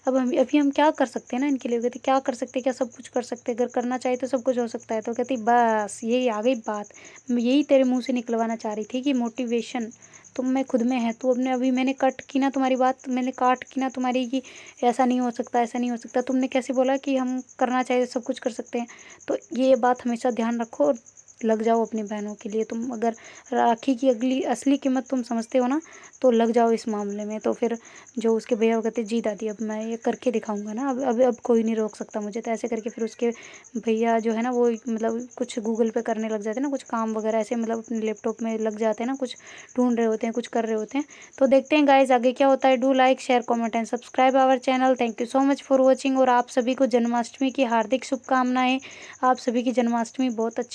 अब हम अभी हम क्या कर सकते हैं ना इनके लिए? वो कहती क्या कर सकते हैं? क्या सब कुछ कर सकते हैं? अगर करना चाहिए तो सब कुछ हो सकता है। तो कहती बस यही आ गई बात, मैं यही तेरे मुँह से निकलवाना चाह रही थी कि मोटिवेशन तुम में खुद में है। तू अपने, अभी मैंने कट की ना तुम्हारी बात, मैंने काट की ना तुम्हारी कि ऐसा नहीं हो सकता, ऐसा नहीं हो सकता। तुमने कैसे बोला कि हम करना चाहिए तो सब कुछ कर सकते हैं? तो ये बात हमेशा ध्यान रखो और लग जाओ अपनी बहनों के लिए। तुम अगर राखी की अगली असली कीमत तुम समझते हो ना, तो लग जाओ इस मामले में। तो फिर जो उसके भैया वो कहते जी दादी, अब मैं ये करके दिखाऊंगा ना, अब कोई नहीं रोक सकता मुझे। तो ऐसे करके फिर उसके भैया जो है ना, वो मतलब कुछ गूगल पे करने लग जाते हैं ना, कुछ काम वगैरह ऐसे, मतलब अपने लैपटॉप में लग जाते हैं ना, कुछ ढूंढ रहे होते हैं, कुछ कर रहे होते हैं। तो देखते हैं गाइज आगे क्या होता है। Do like, share, comment and subscribe our channel. Thank you so much for watching. और आप सभी को जन्माष्टमी की हार्दिक शुभकामनाएं। आप सभी की जन्माष्टमी बहुत अच्छी